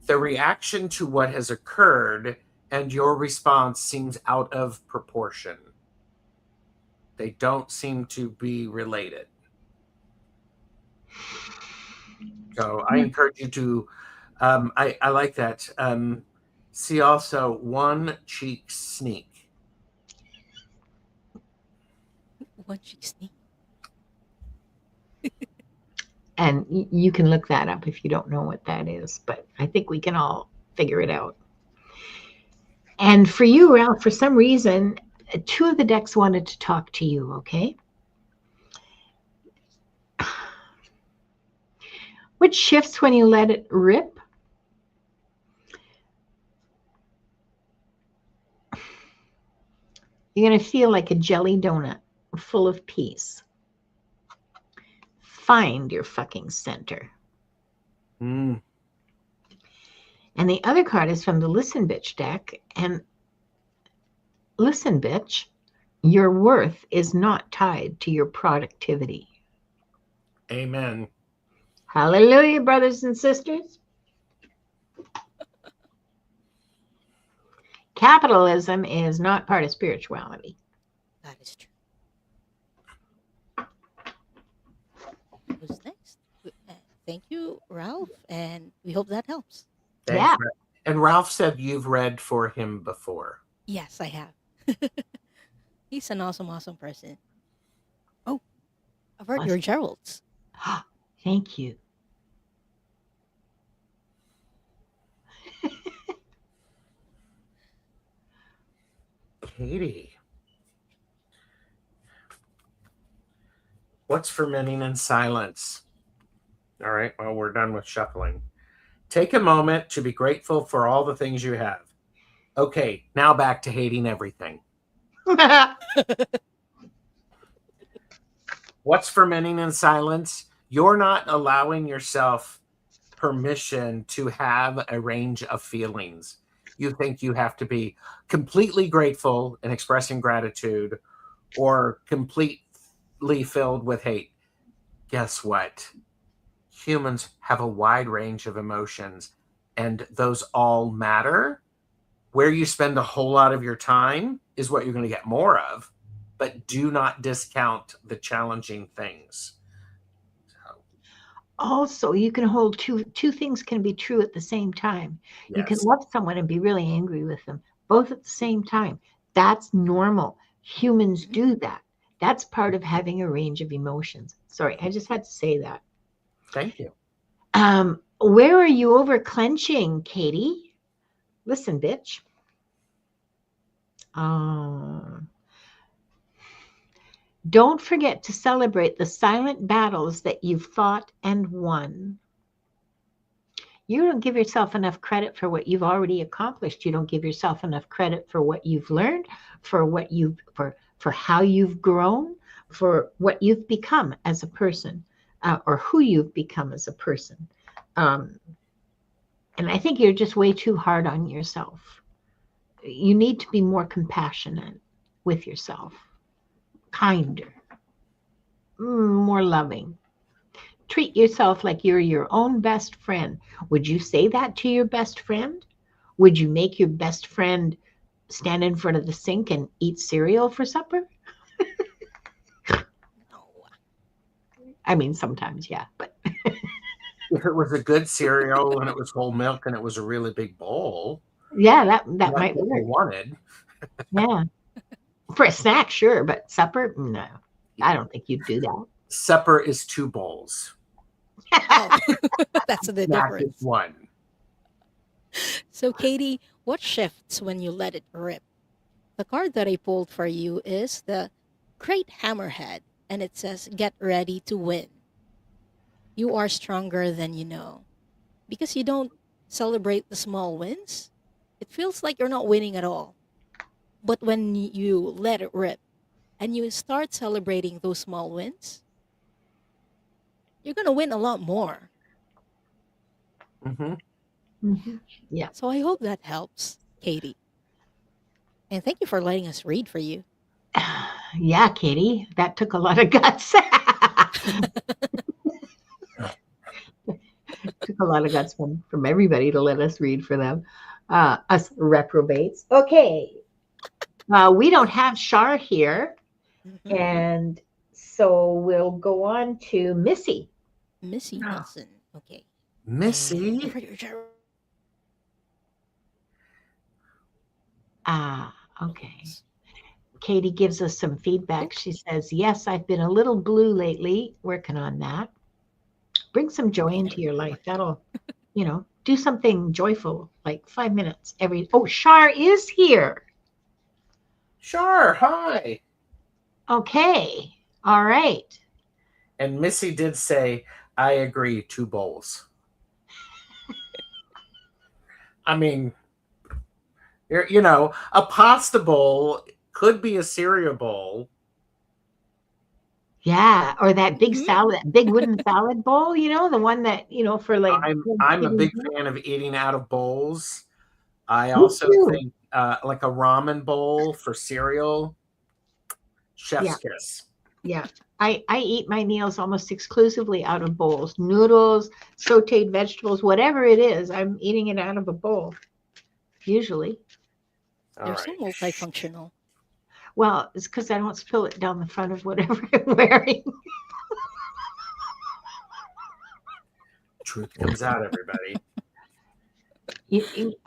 The reaction to what has occurred and your response seems out of proportion. They don't seem to be related. So I encourage you to, I like that. See also One Cheek Sneak. One cheek sneak. And you can look that up if you don't know what that is, but I think we can all figure it out. And for you, Ralph, for some reason, two of the decks wanted to talk to you, okay? What shifts when you let it rip? You're going to feel like a jelly donut full of peace. Find your fucking center. Mm. And the other card is from the Listen Bitch deck. And Listen, bitch, your worth is not tied to your productivity. Amen. Hallelujah, brothers and sisters. Capitalism is not part of spirituality. That is true. Who's next? Thank you, Ralph, and we hope that helps. Thanks. Yeah. And Ralph said you've read for him before. Yes, I have. He's an awesome, awesome person. Oh, I've heard your Gerald's. Thank you. Katie, what's fermenting in silence? All right, well, we're done with shuffling. Take a moment to be grateful for all the things you have. Okay, now back to hating everything. What's fermenting in silence? You're not allowing yourself permission to have a range of feelings. You think you have to be completely grateful and expressing gratitude or completely filled with hate. Guess what? Humans have a wide range of emotions, and those all matter. Where you spend a whole lot of your time is what you're going to get more of, but do not discount the challenging things. Also, you can hold two things can be true at the same time. Yes. You can love someone and be really angry with them, both at the same time. That's normal. Humans do that. That's part of having a range of emotions. Sorry, I just had to say that. Thank you. Where are you over clenching, Katie? Listen, bitch. Don't forget to celebrate the silent battles that you've fought and won. You don't give yourself enough credit for what you've already accomplished. You don't give yourself enough credit for what you've learned, for what you've for how you've grown, for what you've become as a person, or who you've become as a person. And I think you're just way too hard on yourself. You need to be more compassionate with yourself, kinder, more loving. Treat yourself like you're your own best friend. Would you say that to your best friend? Would you make your best friend stand in front of the sink and eat cereal for supper? No. I mean, sometimes, yeah, but if it was a good cereal and it was whole milk and it was a really big bowl, yeah, that might what they work. wanted. Yeah, for a snack, sure, but supper, no, I don't think you'd do that. Supper is 2 bowls. Oh, that's the Snack difference. is 1. So, Katie, what shifts when you let it rip? The card that I pulled for you is the Great Hammerhead, and it says, "Get ready to win. You are stronger than you know." Because you don't celebrate the small wins, it feels like you're not winning at all. But when you let it rip and you start celebrating those small wins, you're going to win a lot more. Mm-hmm. Mm-hmm. Yeah. So I hope that helps, Katie. And thank you for letting us read for you. Yeah, Katie, that took a lot of guts. Took a lot of guts from everybody to let us read for them, us reprobates. Okay, we don't have Shar here, Mm-hmm. and so we'll go on to Missy. Missy Nelson. Okay. Missy. Okay. Katie gives us some feedback. She says, yes, I've been a little blue lately, working on that. Bring some joy into your life. That'll, do something joyful, like 5 minutes every. Oh, Shar is here. Shar, hi. Okay. All right. And Missy did say, I agree, 2 bowls. I mean, a pasta bowl could be a cereal bowl. Yeah, or that big salad, big wooden salad bowl, the one that, for like. I'm a big fan of eating out of bowls. I Me also too. think like a ramen bowl for cereal. Yeah, Chef's kiss. yeah. I eat my meals almost exclusively out of bowls. Noodles, sauteed vegetables, whatever it is, I'm eating it out of a bowl, usually. All You're so right. multifunctional. Well, it's because I don't spill it down the front of whatever I'm wearing. Truth comes out, everybody.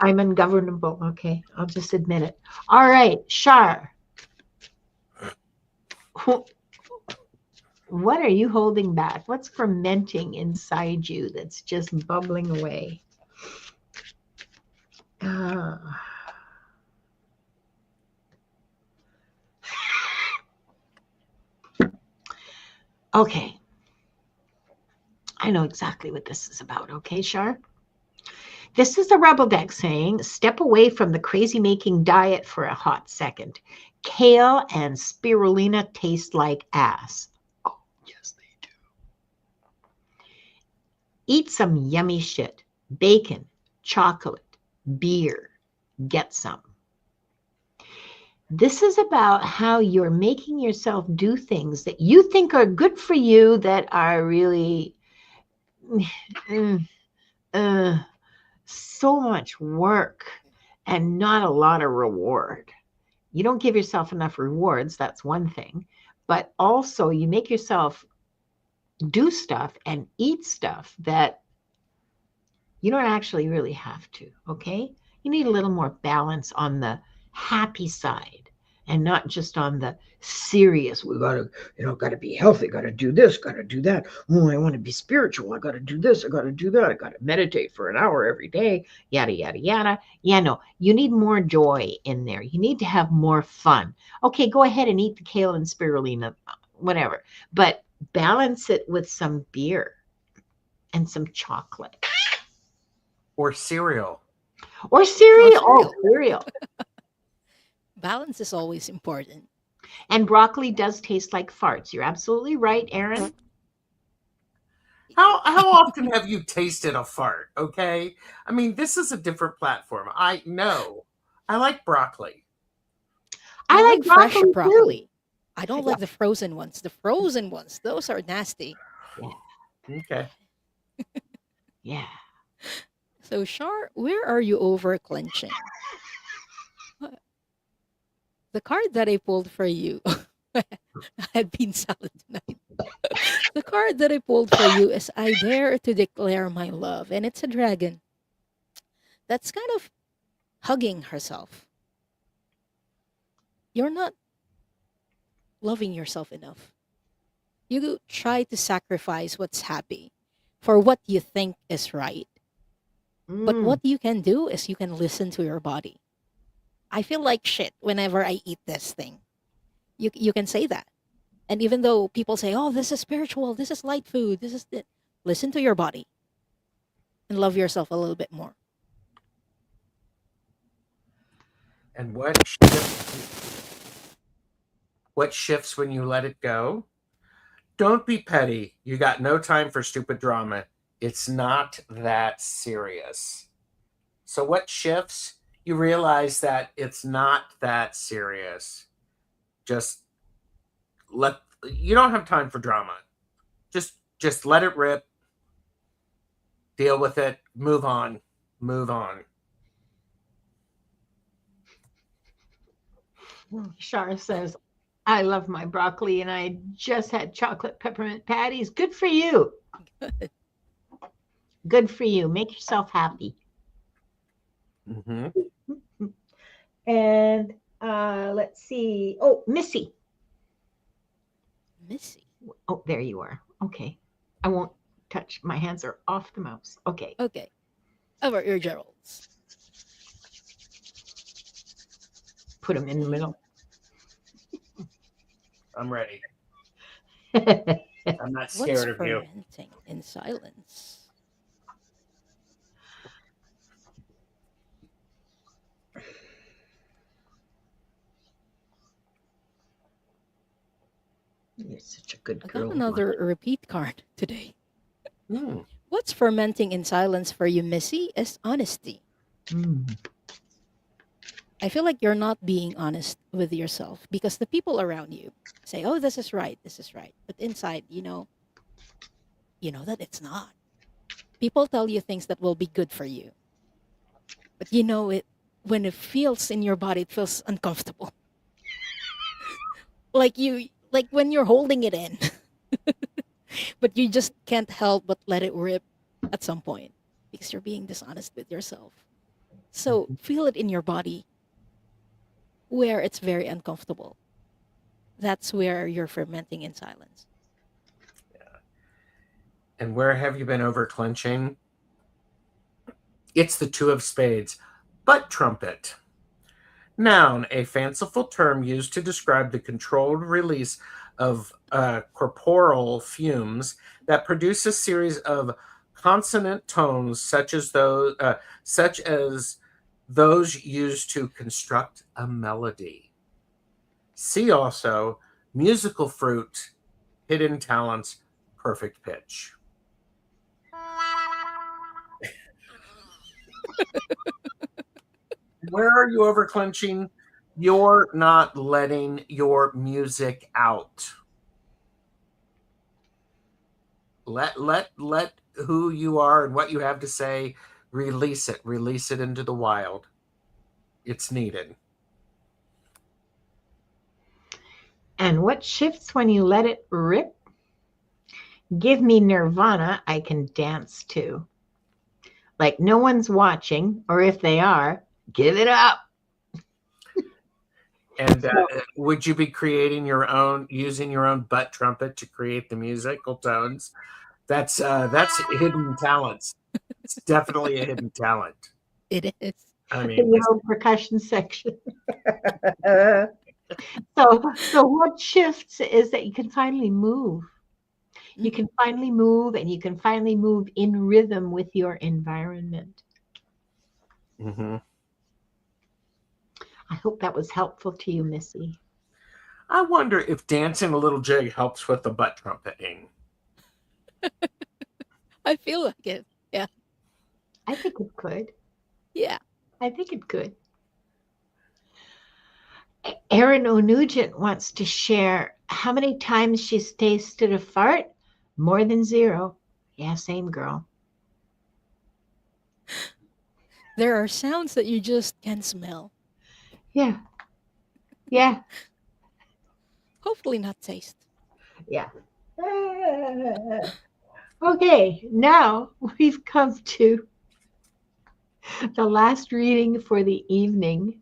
I'm ungovernable. Okay, I'll just admit it. All right, Shar. What are you holding back? What's fermenting inside you that's just bubbling away? Uh, okay, I know exactly what this is about. Okay, Shar? This is the Rebel deck saying, step away from the crazy making diet for a hot second. Kale and spirulina taste like ass. Oh, yes, they do. Eat some yummy shit. Bacon, chocolate, beer. Get some. This is about how you're making yourself do things that you think are good for you that are really uh, so much work and not a lot of reward. You don't give yourself enough rewards, that's one thing. But also, you make yourself do stuff and eat stuff that you don't actually really have to, okay? You need a little more balance on the happy side and not just on the serious. We gotta, gotta be healthy, gotta do this, gotta do that. Oh, I want to be spiritual. I gotta do this, I gotta do that, I gotta meditate for an hour every day, yada, yada, yada. Yeah, no, you need more joy in there. You need to have more fun. Okay, go ahead and eat the kale and spirulina, whatever. But balance it with some beer and some chocolate. Or cereal. Or Or cereal. Oh, cereal. cereal. Balance is always important. And broccoli does taste like farts. You're absolutely right, Aaron. How often have you tasted a fart? Okay, I mean this is a different platform. I know. I like broccoli. I I like like fresh broccoli too. broccoli. I don't Yeah. like the frozen ones. The frozen ones, those are nasty. Yeah. Okay. Yeah. So, Shar, where are you over clenching? The card that I pulled for you, I had bean salad tonight. The card that I pulled for you is I dare to declare my love, and it's a dragon that's kind of hugging herself. You're not loving yourself enough. You try to sacrifice what's happy for what you think is right. But Mm. what you can do is you can listen to your body. I feel like shit whenever I eat this thing. You can say that. And even though people say, "Oh, this is spiritual, this is light food, this is it," listen to your body and love yourself a little bit more. And what shifts when you let it go? Don't be petty. You got no time for stupid drama. It's not that serious. So what shifts? You realize that it's not that serious. Just let you don't have time for drama. Just let it rip. Deal with it. Move on. Move on. Shara says, I love my broccoli and I just had chocolate peppermint patties. Good for you. Good for you. Make yourself happy. Mm-hmm. And let's see. Oh, Missy. Missy. Oh, there you are. Okay. I won't touch. My hands are off the mouse. Okay. Okay. How about your Geralds? Put them in the middle. I'm ready. I'm not What's scared of you. fermenting in silence? You're such a good I got girl. another repeat card today. Mm. What's fermenting in silence for you, Missy, is honesty. Mm. I feel like you're not being honest with yourself because the people around you say, "Oh, this is right," but inside, you know that it's not. People tell you things that will be good for you, but you know it when it feels in your body, it feels uncomfortable. Like when you're holding it in, but you just can't help but let it rip at some point because you're being dishonest with yourself. So feel it in your body where it's very uncomfortable. That's where you're fermenting in silence. And where have you been over clenching? It's the two of spades. Butt trumpet. Noun, a fanciful term used to describe the controlled release of corporeal fumes that produce a series of consonant tones, such as those used to construct a melody. See also musical fruit, hidden talents, perfect pitch. Where are you over clenching? You're not letting your music out. Let who you are and what you have to say, release it. Release it into the wild. It's needed. And what shifts when you let it rip? Give me nirvana I can dance to. Like no one's watching, or if they are, give it up. And would you be creating your own, using your own butt trumpet to create the musical tones? That's hidden talents. It's definitely a hidden talent. It is. I In mean, your own percussion section. So what shifts is that you can finally move. You can finally move, and you can finally move in rhythm with your environment. mm-hmm. I hope that was helpful to you, Missy. I wonder if dancing a little jig helps with the butt trumpeting. I feel like it. Yeah. I think it could. Yeah. I think it could. Erin O'Nugent wants to share how many times she's tasted a fart. More than zero. Yeah, same girl. There are sounds that you just can smell. Yeah, yeah, Hopefully not taste. yeah. Okay, now we've come to the last reading for the evening.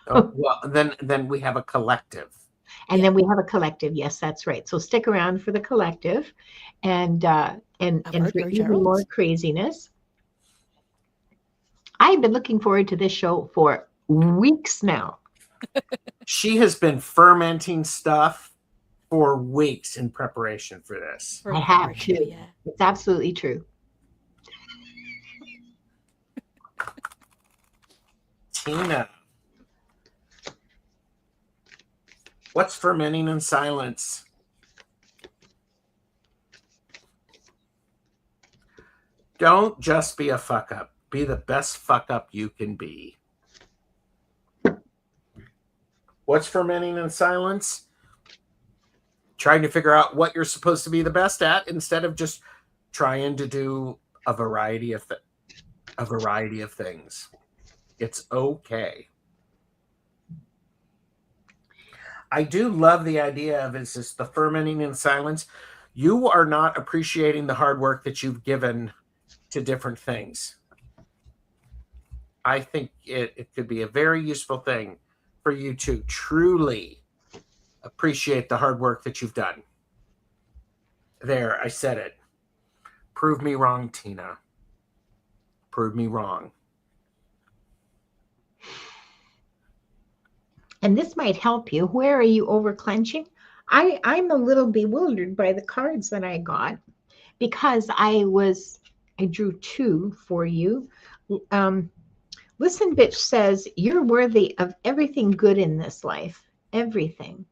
Oh, well, then we have a collective. And Yeah. then we have a collective. Yes, that's right. So stick around for the collective I've and heard for your even more Geralds. craziness. I've been looking forward to this show for weeks now. She has been fermenting stuff for weeks in preparation for this. I have Preparation, to. yeah. It's absolutely true. Tina, what's fermenting in silence? Don't just be a fuck up. Be the best fuck up you can be. What's fermenting in silence? Trying to figure out what you're supposed to be the best at instead of just trying to do a variety of things. It's okay. I do love the idea of is this the fermenting in silence. You are not appreciating the hard work that you've given to different things. I think it could be a very useful thing for you to truly appreciate the hard work that you've done. There, I said it. Prove me wrong, Tina. Prove me wrong. And this might help you. Where are you over clenching? I'm a little bewildered by the cards that I got because I drew two for you. Listen, bitch says you're worthy of everything good in this life. Everything.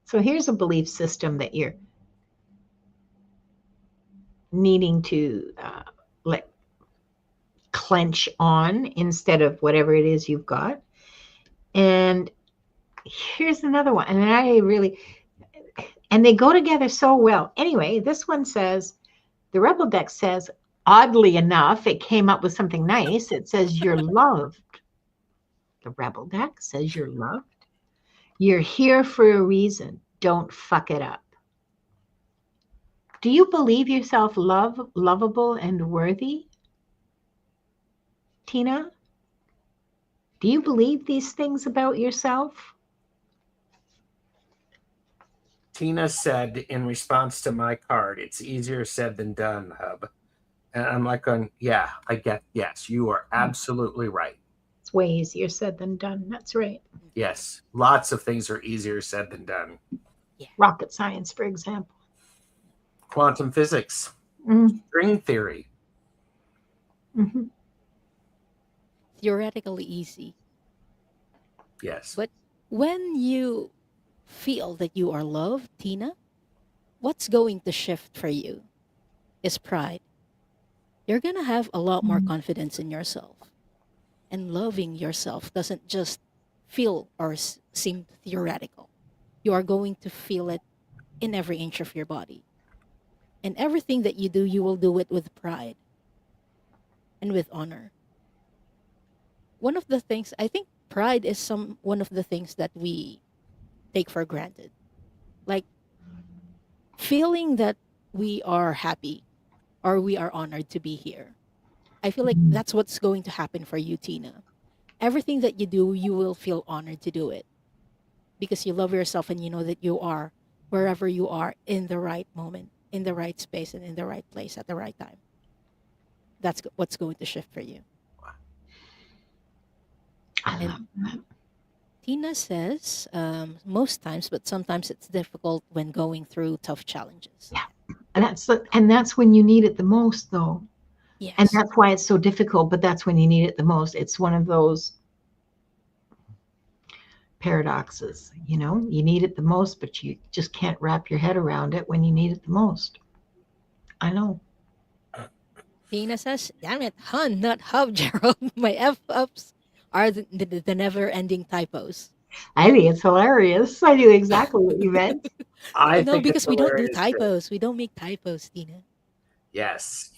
So here's a belief system that you're needing to let clench on instead of whatever it is you've got. And here's another one. And they go together so well. Anyway, this one says, the Rebel deck says, oddly enough, it came up with something nice. It says, you're loved. The Rebel deck says you're loved. You're here for a reason. Don't fuck it up. Do you believe yourself lovable and worthy? Tina? Do you believe these things about yourself? Tina said in response to my card, it's easier said than done, hub. And I'm like, yeah, yes, you are absolutely right. It's way easier said than done. That's right. Yes, lots of things are easier said than done. Yeah. Rocket science, for example. Quantum physics, string theory. Mm-hmm. Theoretically easy. Yes. But when you feel that you are loved, Tina, what's going to shift for you is pride. You're going to have a lot more confidence in yourself. And loving yourself doesn't just feel or seem theoretical. You are going to feel it in every inch of your body. And everything that you do, you will do it with pride and with honor. One of the things, I think pride is one of the things that we take for granted. Like feeling that we are happy or we are honored to be here. I feel like that's what's going to happen for you, Tina. Everything that you do, you will feel honored to do it because you love yourself and you know that you are wherever you are in the right moment, in the right space, and in the right place at the right time. That's what's going to shift for you. I love that. Tina says, most times, but sometimes it's difficult when going through tough challenges. Yeah. And that's when you need it the most, though. Yes. And that's why it's so difficult, but that's when you need it the most. It's one of those paradoxes, you know, you need it the most, but you just can't wrap your head around it when you need it the most. I know. Tina says, damn it, hun, not hub, Gerald. My F-ups are the never-ending typos. I think it's hilarious. I knew exactly what you meant. I No, think because it's we don't do hilarious, too. typos. We don't make typos, Tina. Yes.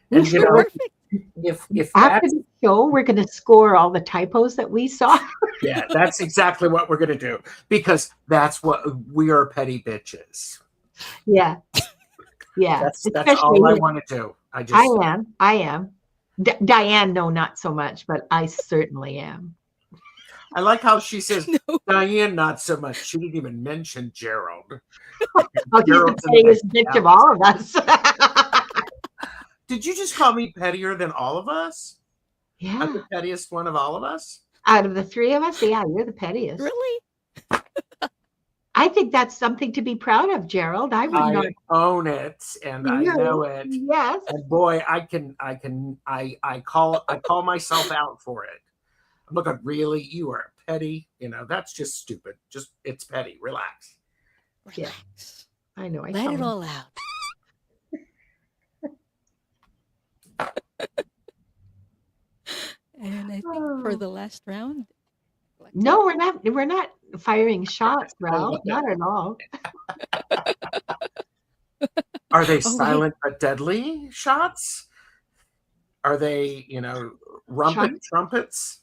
We And you should. know, Perfect. if After that's the show, we're going to score all the typos that we saw. yeah, that's exactly what we're gonna do because that's what we are, petty bitches. Yeah. That's Especially all I want to do. I am. Diane, no, not so much, but I certainly am. I like how she says No. Diane, not so much. She didn't even mention Gerald. Oh, he's the Gerald's in pettiest the bitch of all of us. Did you just call me pettier than all of us? Yeah. I'm the pettiest one of all of us? Out of the three of us, yeah, you're the pettiest. Really? I think that's something to be proud of, Gerald. I would not. own it, and I know it. Yes. And boy, I call myself out for it. I'm looking, really, you are petty. You know, that's just stupid. Just it's petty. Relax. Relax. I know. Let it all out. And I think for the last round. No, we're not firing shots, Ralph. Not at all. Are they silent but deadly shots? Are they, rumpet trumpets?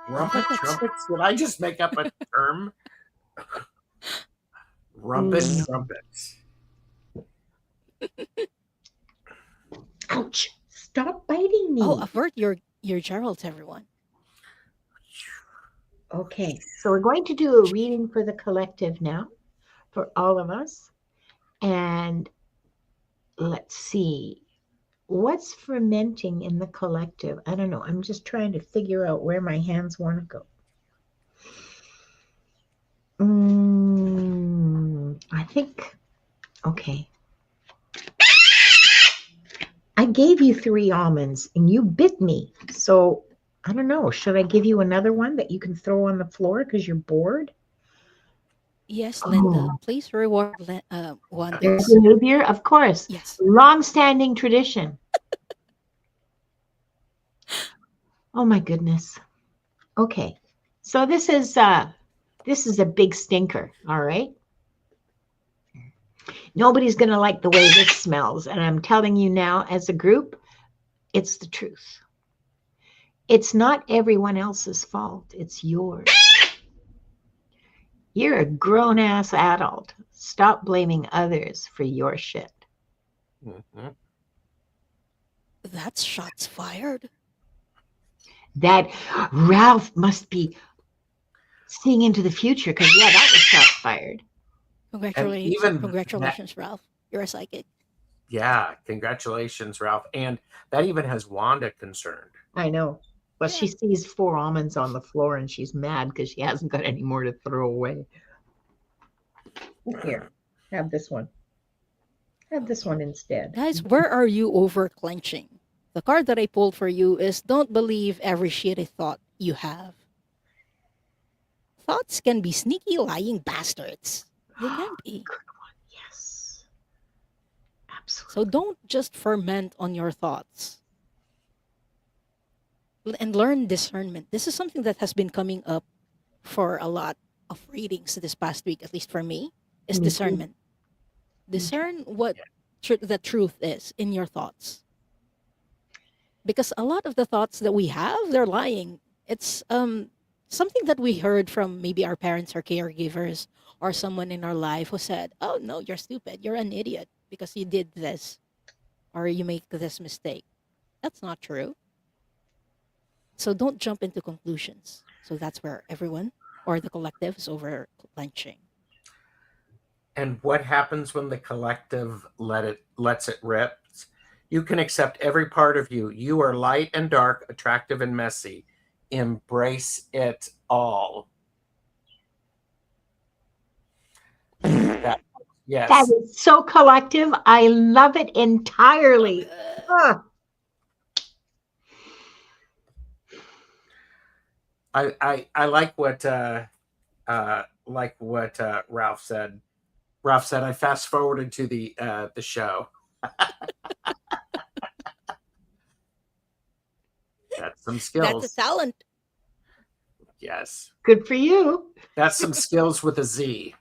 Rumpet trumpets? Did I just make up a term? Rumpet trumpets. Ouch. Stop biting me. Oh, avert your Geralds, everyone. Okay, so we're going to do a reading for the collective now, for all of us. And let's see, what's fermenting in the collective? I don't know. I'm just trying to figure out where my hands want to go. I think, okay. I gave you 3 almonds and you bit me. So I don't know. Should I give you another one that you can throw on the floor because you're bored? Yes, Linda. Please reward one. Behavior, of course. Yes. Long-standing tradition. Oh my goodness. Okay. So this is a big stinker, all right? Nobody's going to like the way this smells, and I'm telling you now as a group, it's the truth. It's not everyone else's fault, it's yours. You're a grown ass adult. Stop blaming others for your shit. Mm-hmm. That's shots fired. That Ralph must be seeing into the future because, yeah, that was shots fired. And even that, Congratulations, Ralph. You're a psychic. yeah, congratulations, Ralph. And that even has Wanda concerned. I know. Well, Yeah. she sees 4 almonds on the floor and she's mad because she hasn't got any more to throw away. Here, have this one. Have this one instead. Guys, where are you over clenching? The card that I pulled for you is don't believe every shitty thought you have. Thoughts can be sneaky lying bastards. They can be. Good one. Yes. Absolutely. So don't just ferment on your thoughts. And learn discernment. This is something that has been coming up for a lot of readings this past week, at least for me, is Me too. discernment. Discern what the truth is in your thoughts. Because a lot of the thoughts that we have, they're lying. It's something that we heard from maybe our parents or caregivers or someone in our life who said, "Oh no, you're stupid. You're an idiot because you did this or you make this mistake." That's not true. So don't jump into conclusions. So that's where everyone or the collective is over clenching. And what happens when the collective lets it rip? You can accept every part of you. You are light and dark, attractive and messy. Embrace it all. Yes. That is so collective. I love it entirely. I like what Ralph said. Ralph said I fast forwarded to the show. That's some skills. That's a talent. Yes. Good for you. That's some skills with a Z.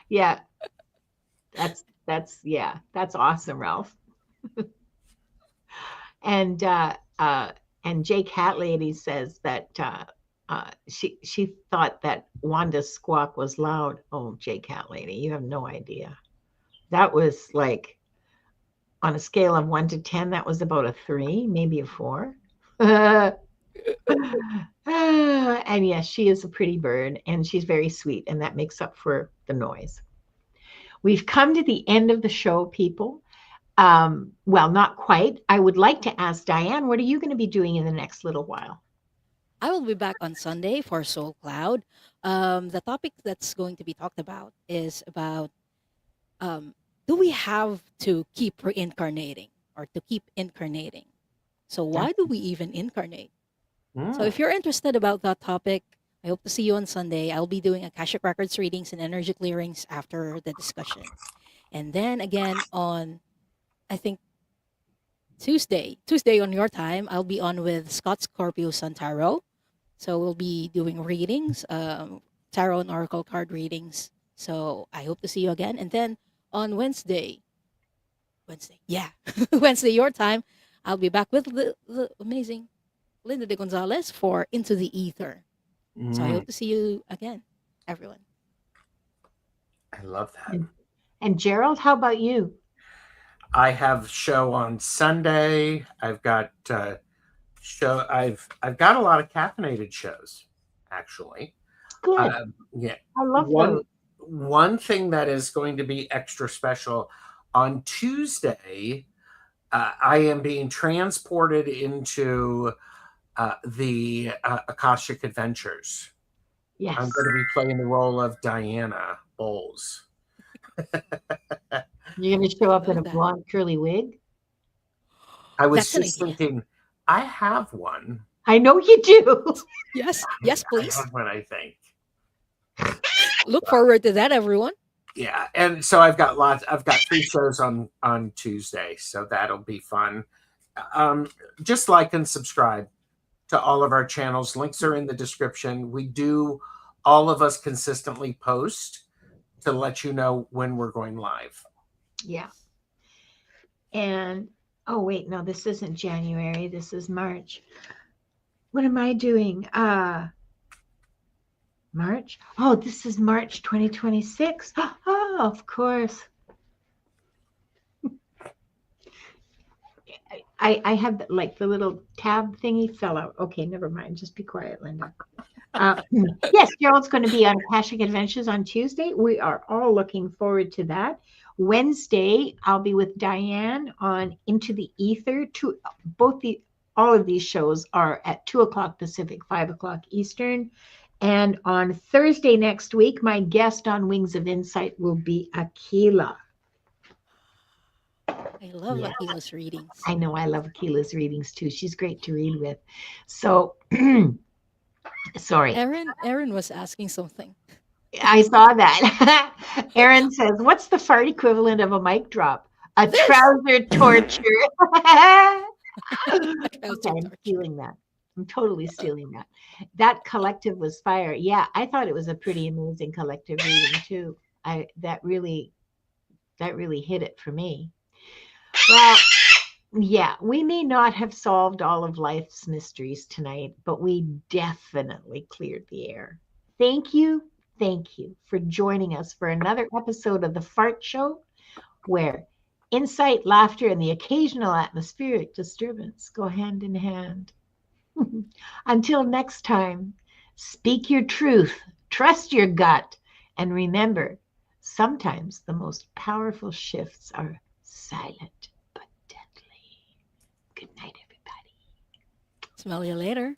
Yeah. That's awesome, Ralph. And Jake Hat Lady says that she thought that Wanda's squawk was loud. Oh, Jake Hat Lady, you have no idea. That was like on a scale of 1 to 10, that was about a 3, maybe a 4. And yes, she is a pretty bird and she's very sweet, and that makes up for the noise. We've come to the end of the show, people. Well, not quite. I would like to ask Diane, what are you going to be doing in the next little while? I will be back on Sunday for Soul Cloud. The topic that's going to be talked about is about do we have to keep reincarnating or to keep incarnating? So why do we even incarnate? So if you're interested about that topic, I hope to see you on Sunday. I'll be doing Akashic Records readings and energy clearings after the discussion. And then again on, I think, Tuesday on your time, I'll be on with Scott Scorpio Sun Tarot. So we'll be doing readings, tarot and oracle card readings. So I hope to see you again. And then on Wednesday, Wednesday your time, I'll be back with the amazing Linda de Gonzalez for Into the Ether. So I hope to see you again, everyone. I love that. And Gerald, how about you? I have show on Sunday. I've got show. I've got a lot of caffeinated shows, actually. Good. Yeah, I love those. One thing that is going to be extra special on Tuesday, I am being transported into the Akashic Adventures. Yes. I'm going to be playing the role of Diana Bowles. You're going to show up in a blonde curly wig? I was just thinking, I have one. I know you do. Yes, please. I have one, I think. Look forward to that, everyone. Yeah, and so I've got 3 shows on Tuesday, so that'll be fun. Just like and subscribe to all of our channels. Links are in the description. We do, all of us consistently post to let you know when we're going live. Yeah. And, oh, wait, no, this isn't January. This is March. What am I doing? March? Oh, this is March 2026. Oh, of course. I have like the little tab thingy fell out. Okay, never mind. Just be quiet, Linda. Yes, Gerald's going to be on Akashic Adventures on Tuesday. We are all looking forward to that. Wednesday, I'll be with Diane on Into the Ether. All of these shows are at 2:00 Pacific, 5:00 Eastern. And on Thursday next week, my guest on Wings of Insight will be Akila. I love Yeah. Akila's readings. I know I love Akila's readings too. She's great to read with. So, sorry. Erin was asking something. I saw that. Aaron says, what's the fart equivalent of a mic drop? A This! trouser torture. Trouser Okay, I'm torture. stealing that. I'm totally stealing that. That collective was fire. Yeah, I thought it was a pretty amazing collective reading too. That really hit it for me. Well, yeah, we may not have solved all of life's mysteries tonight, but we definitely cleared the air. Thank you for joining us for another episode of The Fart Show, where insight, laughter, and the occasional atmospheric disturbance go hand in hand. Until next time, speak your truth, trust your gut, and remember, sometimes the most powerful shifts are silent but deadly. Good night, everybody. Smell you later.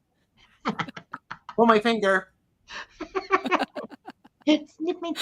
Pull my finger. Snip me.